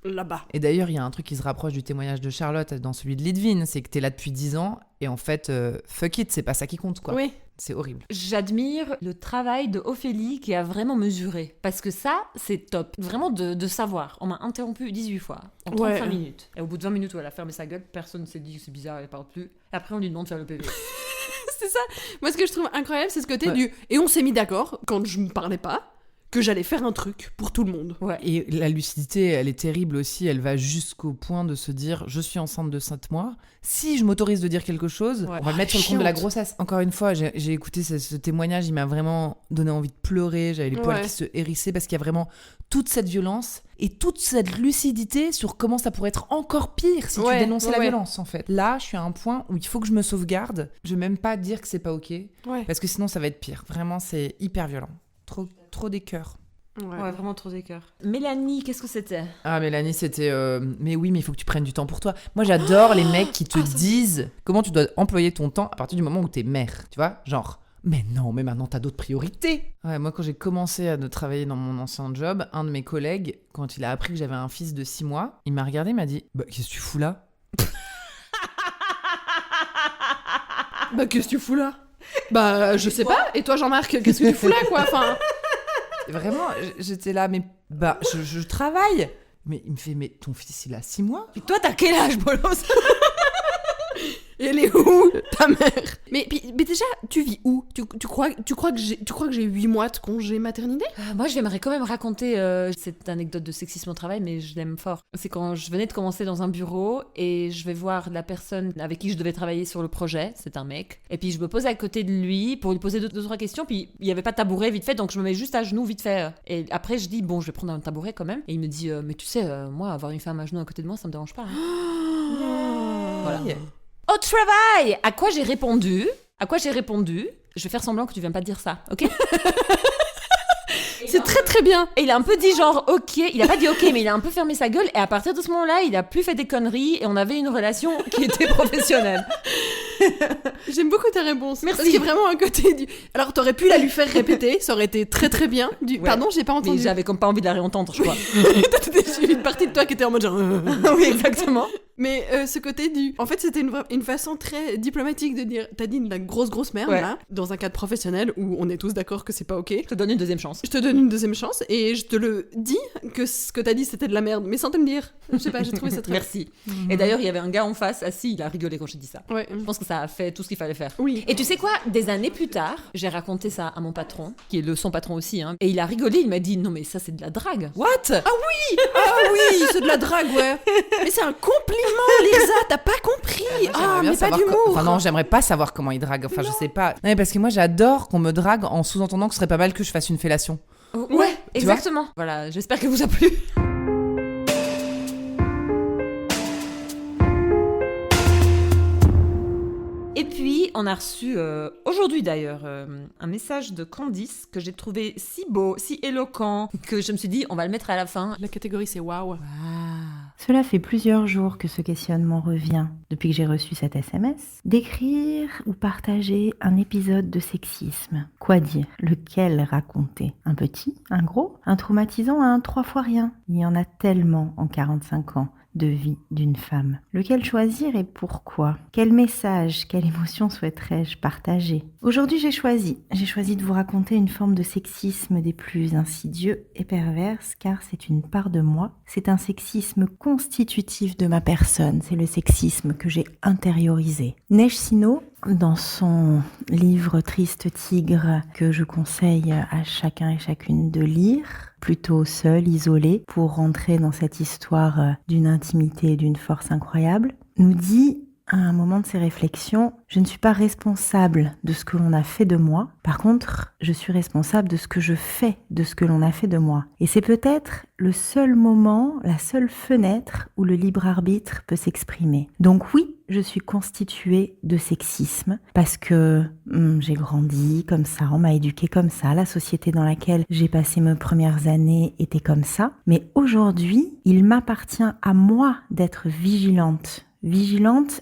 là-bas. Et d'ailleurs, il y a un truc qui se rapproche du témoignage de Charlotte dans celui de Lidvine, c'est que t'es là depuis 10 ans et en fait, fuck it, c'est pas ça qui compte quoi. Oui. C'est horrible. J'admire le travail de Ophélie qui a vraiment mesuré. Parce que ça, c'est top. Vraiment de savoir. On m'a interrompu 18 fois en 35 minutes. Et au bout de 20 minutes où elle a fermé sa gueule, personne ne s'est dit que c'est bizarre, elle parle plus. Et après, on lui demande de faire le PV. C'est ça. Moi, ce que je trouve incroyable, c'est ce côté du... Et on s'est mis d'accord, quand je me parlais pas, que j'allais faire un truc pour tout le monde. Ouais. Et la lucidité, elle est terrible aussi. Elle va jusqu'au point de se dire, je suis enceinte de 7 mois. Si je m'autorise de dire quelque chose, on va le mettre sur le compte de la grossesse. Encore une fois, j'ai écouté ce témoignage, il m'a vraiment donné envie de pleurer. J'avais les poils qui se hérissaient parce qu'il y a vraiment toute cette violence et toute cette lucidité sur comment ça pourrait être encore pire si tu dénonçais la violence, en fait. Là, je suis à un point où il faut que je me sauvegarde. Je vais même pas dire que c'est pas ok, parce que sinon ça va être pire. Vraiment, c'est hyper violent. Trop des cœurs. Ouais, vraiment trop des cœurs. Mélanie, qu'est-ce que c'était? Ah, Mélanie, c'était... mais oui, mais il faut que tu prennes du temps pour toi. Moi, j'adore les mecs qui te disent comment tu dois employer ton temps à partir du moment où t'es mère. Tu vois? Genre, mais non, mais maintenant, t'as d'autres priorités. Ouais, moi, quand j'ai commencé à travailler dans mon ancien job, un de mes collègues, quand il a appris que j'avais un fils de 6 mois, il m'a regardé, il m'a dit « Bah, qu'est-ce que tu fous là ?» Bah, qu'est-ce que tu fous là? Bah, je sais pas. Et toi, Jean-Marc, qu'est-ce que tu fous là, quoi? Enfin... Vraiment, j'étais là, mais bah, je travaille. Mais il me fait, mais ton fils, il a 6 mois? Et toi, t'as quel âge, Bolos? Elle est où, ta mère? Mais déjà, tu vis où? Tu crois que j'ai 8 mois de congé maternité? Moi, j'aimerais quand même raconter cette anecdote de sexisme au travail, mais je l'aime fort. C'est quand je venais de commencer dans un bureau et je vais voir la personne avec qui je devais travailler sur le projet, c'est un mec, et puis je me pose à côté de lui pour lui poser 2-3 questions, puis il n'y avait pas de tabouret vite fait, donc je me mets juste à genoux vite fait. Et après, je dis, bon, je vais prendre un tabouret quand même. Et il me dit, mais tu sais, moi, avoir une femme à genoux à côté de moi, ça me dérange pas. Hein. Voilà. Au travail! À quoi j'ai répondu? Je vais faire semblant que tu viens pas de dire ça, ok? C'est très très bien. Et il a un peu dit genre ok, il a pas dit ok, mais il a un peu fermé sa gueule et à partir de ce moment-là, il a plus fait des conneries et on avait une relation qui était professionnelle. J'aime beaucoup ta réponse. Merci. Parce qu'il y a vraiment un côté du... Alors t'aurais pu la lui faire répéter, ça aurait été très très bien. Ouais. Pardon, j'ai pas entendu. Mais j'avais comme pas envie de la réentendre, je crois. T'as une partie de toi qui était en mode genre... Oui, exactement. Mais ce côté du... En fait, c'était une façon très diplomatique de dire, t'as dit une grosse merde, Ouais. là, dans un cadre professionnel où on est tous d'accord que c'est pas ok. Je te donne une deuxième chance. Je te donne une deuxième chance et je te le dis que ce que t'as dit c'était de la merde, mais sans te le dire. Je sais pas, j'ai trouvé ça très... Merci. Et d'ailleurs, il y avait un gars en face, assis, il a rigolé quand j'ai dit ça. Ouais. Je pense que ça a fait tout ce qu'il fallait faire. Oui. Et tu sais quoi, des années plus tard, j'ai raconté ça à mon patron, qui est son patron aussi, hein, et il a rigolé, il m'a dit non mais ça c'est de la drague. What? Ah oui, c'est de la drague, ouais. Mais c'est un compliment, Lisa, t'as pas compris. J'aimerais bien mais pas savoir d'humour. Enfin non, j'aimerais pas savoir comment il drague. Enfin, je sais pas. Non, mais parce que moi, j'adore qu'on me drague en sous-entendant que ce serait pas mal que je fasse une fellation. Ouais, exactement. Voilà, j'espère que vous a plu. Et puis, on a reçu, aujourd'hui d'ailleurs, un message de Candice que j'ai trouvé si beau, si éloquent, que je me suis dit, on va le mettre à la fin. La catégorie, c'est waouh. Cela fait plusieurs jours que ce questionnement revient, depuis que j'ai reçu cet SMS. D'écrire ou partager un épisode de sexisme. Quoi dire? Lequel raconter? Un petit? Un gros? Un traumatisant? Un 3 fois rien? Il y en a tellement en 45 ans de vie d'une femme. Lequel choisir et pourquoi? Quel message, quelle émotion souhaiterais-je partager? Aujourd'hui, j'ai choisi de vous raconter une forme de sexisme des plus insidieux et perverses, car c'est une part de moi. C'est un sexisme constitutif de ma personne. C'est le sexisme que j'ai intériorisé. Neige Sino, dans son livre Triste Tigre, que je conseille à chacun et chacune de lire, plutôt seul, isolé, pour rentrer dans cette histoire d'une intimité et d'une force incroyable, nous dit à un moment de ses réflexions, je ne suis pas responsable de ce que l'on a fait de moi. Par contre, je suis responsable de ce que je fais de ce que l'on a fait de moi. Et c'est peut-être le seul moment, la seule fenêtre où le libre arbitre peut s'exprimer. Donc oui, je suis constituée de sexisme parce que j'ai grandi comme ça, on m'a éduquée comme ça, la société dans laquelle j'ai passé mes premières années était comme ça. Mais aujourd'hui, il m'appartient à moi d'être vigilante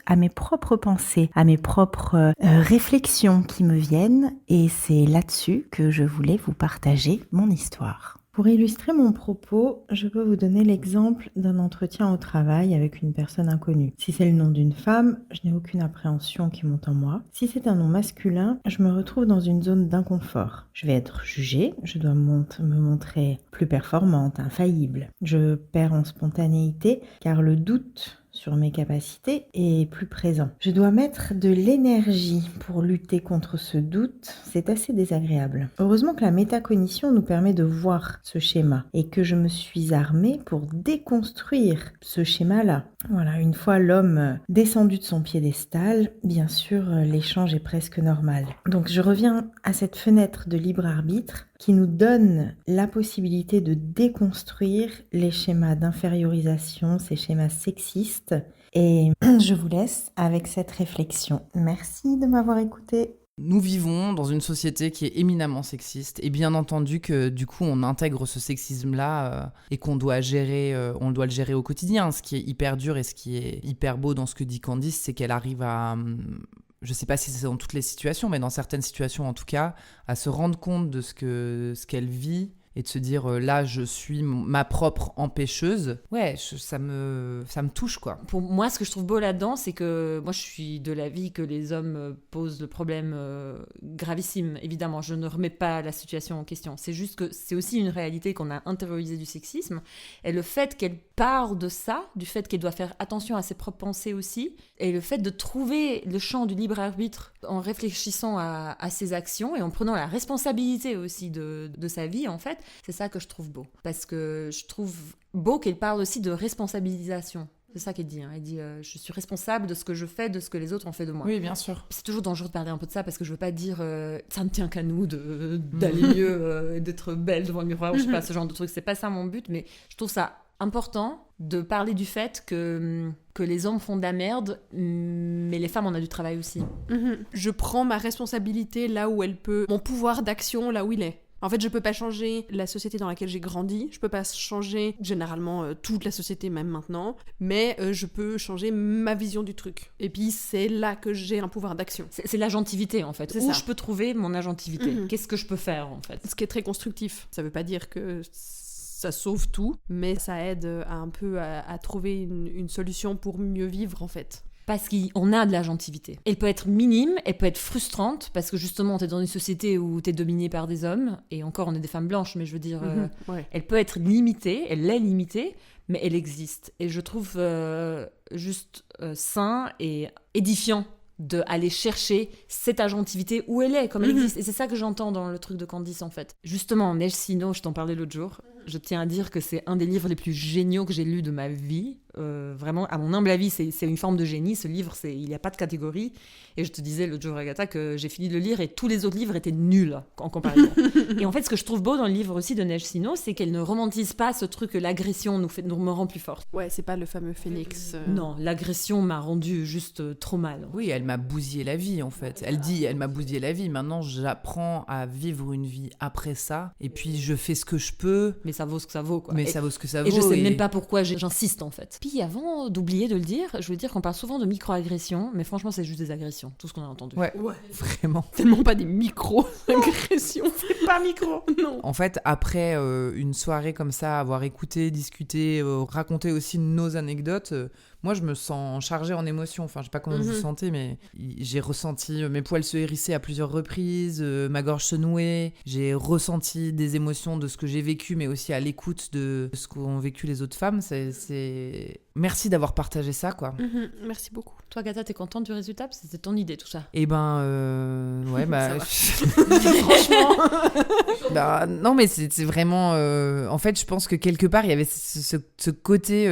à mes propres pensées, à mes propres réflexions qui me viennent, et c'est là-dessus que je voulais vous partager mon histoire. Pour illustrer mon propos, je peux vous donner l'exemple d'un entretien au travail avec une personne inconnue. Si c'est le nom d'une femme, je n'ai aucune appréhension qui monte en moi. Si c'est un nom masculin, je me retrouve dans une zone d'inconfort. Je vais être jugée, je dois me montrer plus performante, infaillible. Je perds en spontanéité car le doute sur mes capacités est plus présent. Je dois mettre de l'énergie pour lutter contre ce doute, c'est assez désagréable. Heureusement que la métacognition nous permet de voir ce schéma et que je me suis armée pour déconstruire ce schéma-là. Voilà, une fois l'homme descendu de son piédestal, bien sûr, l'échange est presque normal. Donc je reviens à cette fenêtre de libre arbitre qui nous donne la possibilité de déconstruire les schémas d'infériorisation, ces schémas sexistes. Et je vous laisse avec cette réflexion. Merci de m'avoir écouté. Nous vivons dans une société qui est éminemment sexiste et bien entendu que du coup on intègre ce sexisme-là et qu'on doit gérer, on doit le gérer au quotidien. Ce qui est hyper dur et ce qui est hyper beau dans ce que dit Candice, c'est qu'elle arrive à... Je sais pas si c'est dans toutes les situations, mais dans certaines situations en tout cas, à se rendre compte de ce qu'elle vit et de se dire là je suis ma propre empêcheuse. Ouais, ça me touche quoi. Pour moi, ce que je trouve beau là-dedans, c'est que moi je suis de l'avis que les hommes posent le problème gravissime. Évidemment, je ne remets pas la situation en question. C'est juste que c'est aussi une réalité qu'on a intériorisé du sexisme. Et le fait qu'elle parle de ça, du fait qu'elle doit faire attention à ses propres pensées aussi, et le fait de trouver le champ du libre arbitre en réfléchissant à ses actions et en prenant la responsabilité aussi de sa vie en fait, c'est ça que je trouve beau. Parce que je trouve beau qu'elle parle aussi de responsabilisation. C'est ça qu'elle dit. Hein. Elle dit je suis responsable de ce que je fais, de ce que les autres ont fait de moi. Oui, bien sûr. C'est toujours dangereux de parler un peu de ça parce que je veux pas dire ça ne tient qu'à nous d'aller mieux et d'être belle devant le miroir ou je sais pas, ce genre de truc. C'est pas ça mon but, mais je trouve ça important de parler du fait que les hommes font de la merde, mais les femmes, on a du travail aussi. Je prends ma responsabilité là où elle peut, mon pouvoir d'action là où il est. En fait, je peux pas changer la société dans laquelle j'ai grandi, je peux pas changer généralement toute la société même maintenant, mais je peux changer ma vision du truc. Et puis c'est là que j'ai un pouvoir d'action. C'est l'agentivité en fait. C'est Où ça. je peux trouver mon agentivité. Qu'est-ce que je peux faire en fait? Ce qui est très constructif. Ça veut pas dire que ça sauve tout, mais ça aide à trouver une solution pour mieux vivre en fait. Parce qu'on a de l'agentivité. Elle peut être minime, elle peut être frustrante, parce que justement, t'es dans une société où t'es dominé par des hommes, et encore, on est des femmes blanches, mais je veux dire, elle peut être limitée, elle l'est limitée, mais elle existe. Et je trouve juste sain et édifiant d'aller chercher cette agentivité où elle est, comme elle existe. Et c'est ça que j'entends dans le truc de Candice, en fait. Justement, Neige Sino, je t'en parlais l'autre jour, je tiens à dire que c'est un des livres les plus géniaux que j'ai lus de ma vie. Vraiment, à mon humble avis, c'est une forme de génie. Ce livre, il n'y a pas de catégorie. Et je te disais l'autre jour, Agatha, que j'ai fini de le lire et tous les autres livres étaient nuls en comparaison. Et en fait, ce que je trouve beau dans le livre aussi de Neige Sino, c'est qu'elle ne romantise pas ce truc que l'agression me rend plus forte. Ouais, c'est pas le fameux phénix. Non, l'agression m'a rendu juste trop mal. Oui, elle m'a bousillé la vie, en fait. Elle dit, elle m'a bousillé la vie. Maintenant, j'apprends à vivre une vie après ça. Et puis, je fais ce que je peux. Mais ça vaut ce que ça vaut, quoi. Mais ça vaut ce que ça vaut. Et je sais même pas pourquoi j'insiste, en fait. Puis avant d'oublier de le dire, je veux dire qu'on parle souvent de micro-agressions, mais franchement, c'est juste des agressions, tout ce qu'on a entendu. Ouais, vraiment. Tellement pas des micro-agressions. C'est pas micro, non. En fait, après une soirée comme ça, avoir écouté, discuté, raconté aussi nos anecdotes, moi, je me sens chargée en émotions. Enfin, je sais pas comment vous vous sentez, mais j'ai ressenti mes poils se hérisser à plusieurs reprises, ma gorge se nouer. J'ai ressenti des émotions de ce que j'ai vécu, mais aussi à l'écoute de ce qu'ont vécu les autres femmes. Merci d'avoir partagé ça, quoi. Merci beaucoup. Toi, Agatha, t'es contente du résultat? C'était ton idée, tout ça. Eh ben, ouais, bah... Franchement. Bah, non, mais c'est vraiment... en fait, je pense que quelque part, il y avait ce côté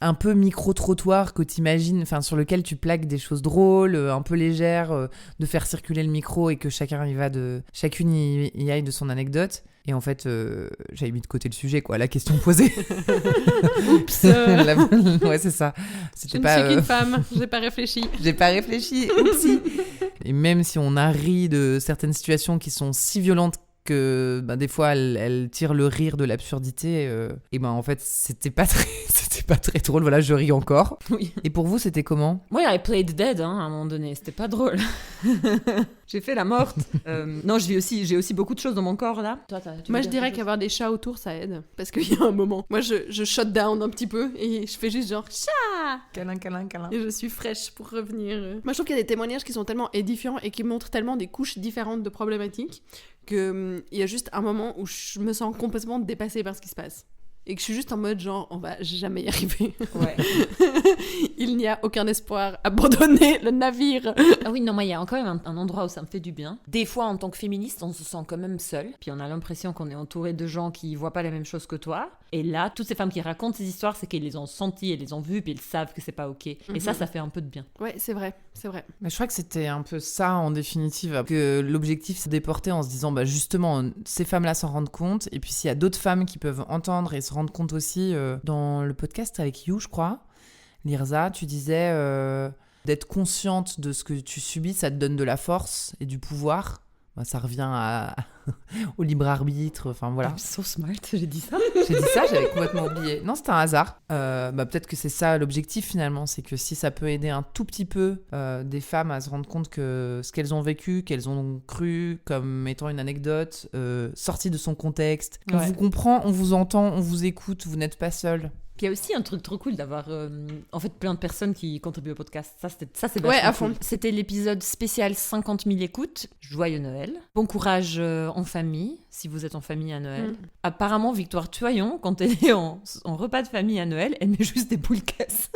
un peu micro-trottoir que t'imagines, enfin, sur lequel tu plaques des choses drôles, un peu légères, de faire circuler le micro et que chacune y aille de son anecdote. Et en fait, j'avais mis de côté le sujet, quoi, la question posée. Oups. Ouais, c'est ça. Je ne suis qu'une femme, j'ai pas réfléchi. Oupsie. Et même si on a ri de certaines situations qui sont si violentes que des fois elle tire le rire de l'absurdité, et en fait c'était pas très drôle. Voilà, je ris encore. Oui. Et pour vous, c'était comment? Moi, I played dead à un moment donné, c'était pas drôle. J'ai fait la morte. Non, j'ai aussi beaucoup de choses dans mon corps là. Moi, je dirais qu'avoir des chats autour, ça aide. Parce qu'il y a un moment, moi, je shut down un petit peu et je fais juste genre chat. Câlin. Et je suis fraîche pour revenir. Moi, je trouve qu'il y a des témoignages qui sont tellement édifiants et qui montrent tellement des couches différentes de problématiques qu'il y a juste un moment où je me sens complètement dépassée par ce qui se passe. Et que je suis juste en mode genre, on va jamais y arriver. Ouais. Il n'y a aucun espoir. Abandonner le navire. Ah oui, non, moi, il y a quand même un endroit où ça me fait du bien. Des fois, en tant que féministe, on se sent quand même seul. Puis on a l'impression qu'on est entouré de gens qui voient pas la même chose que toi. Et là, toutes ces femmes qui racontent ces histoires, c'est qu'elles les ont senties, elles les ont vues, puis elles savent que c'est pas OK. Et ça fait un peu de bien. Ouais, c'est vrai. Mais je crois que c'était un peu ça, en définitive. Que l'objectif, c'est de déporter en se disant, justement, ces femmes-là s'en rendent compte. Et puis, s'il y a d'autres femmes qui peuvent entendre et se rendre compte aussi, dans le podcast avec You, je crois, Lirza, tu disais d'être consciente de ce que tu subis, ça te donne de la force et du pouvoir. Ça revient au libre arbitre, enfin voilà. I'm so smart, j'ai dit ça. J'avais complètement oublié. Non, c'était un hasard. Peut-être que c'est ça l'objectif finalement, c'est que si ça peut aider un tout petit peu des femmes à se rendre compte que ce qu'elles ont vécu, qu'elles ont cru comme étant une anecdote, sortie de son contexte, on vous comprend, on vous entend, on vous écoute, vous n'êtes pas seul. Il y a aussi un truc trop cool d'avoir en fait plein de personnes qui contribuent au podcast. Ça c'est ouais, à fond. Cool. C'était l'épisode spécial 50 000 écoutes. Joyeux Noël. Bon courage en famille, si vous êtes en famille à Noël. Apparemment, Victoire Tuaillon, quand elle est en repas de famille à Noël, elle met juste des boules caisses.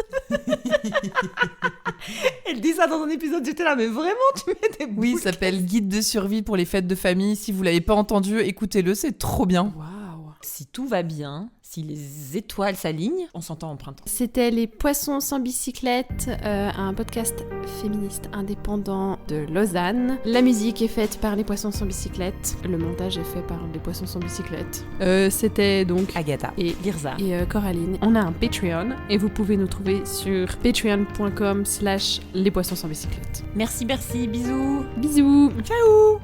Elle dit ça dans un épisode, j'étais là, mais vraiment, tu mets des boules? Oui, ça s'appelle Guide de survie pour les fêtes de famille. Si vous l'avez pas entendu, écoutez-le, c'est trop bien. Waouh. Si tout va bien, si les étoiles s'alignent, on s'entend en printemps. C'était Les Poissons sans bicyclette, un podcast féministe indépendant de Lausanne. La musique est faite par Les Poissons sans bicyclette. Le montage est fait par Les Poissons sans bicyclette. C'était donc Agatha et Lirza et Coraline. On a un Patreon et vous pouvez nous trouver sur patreon.com/lespoissons sans bicyclette. Merci, bisous. Bisous. Ciao.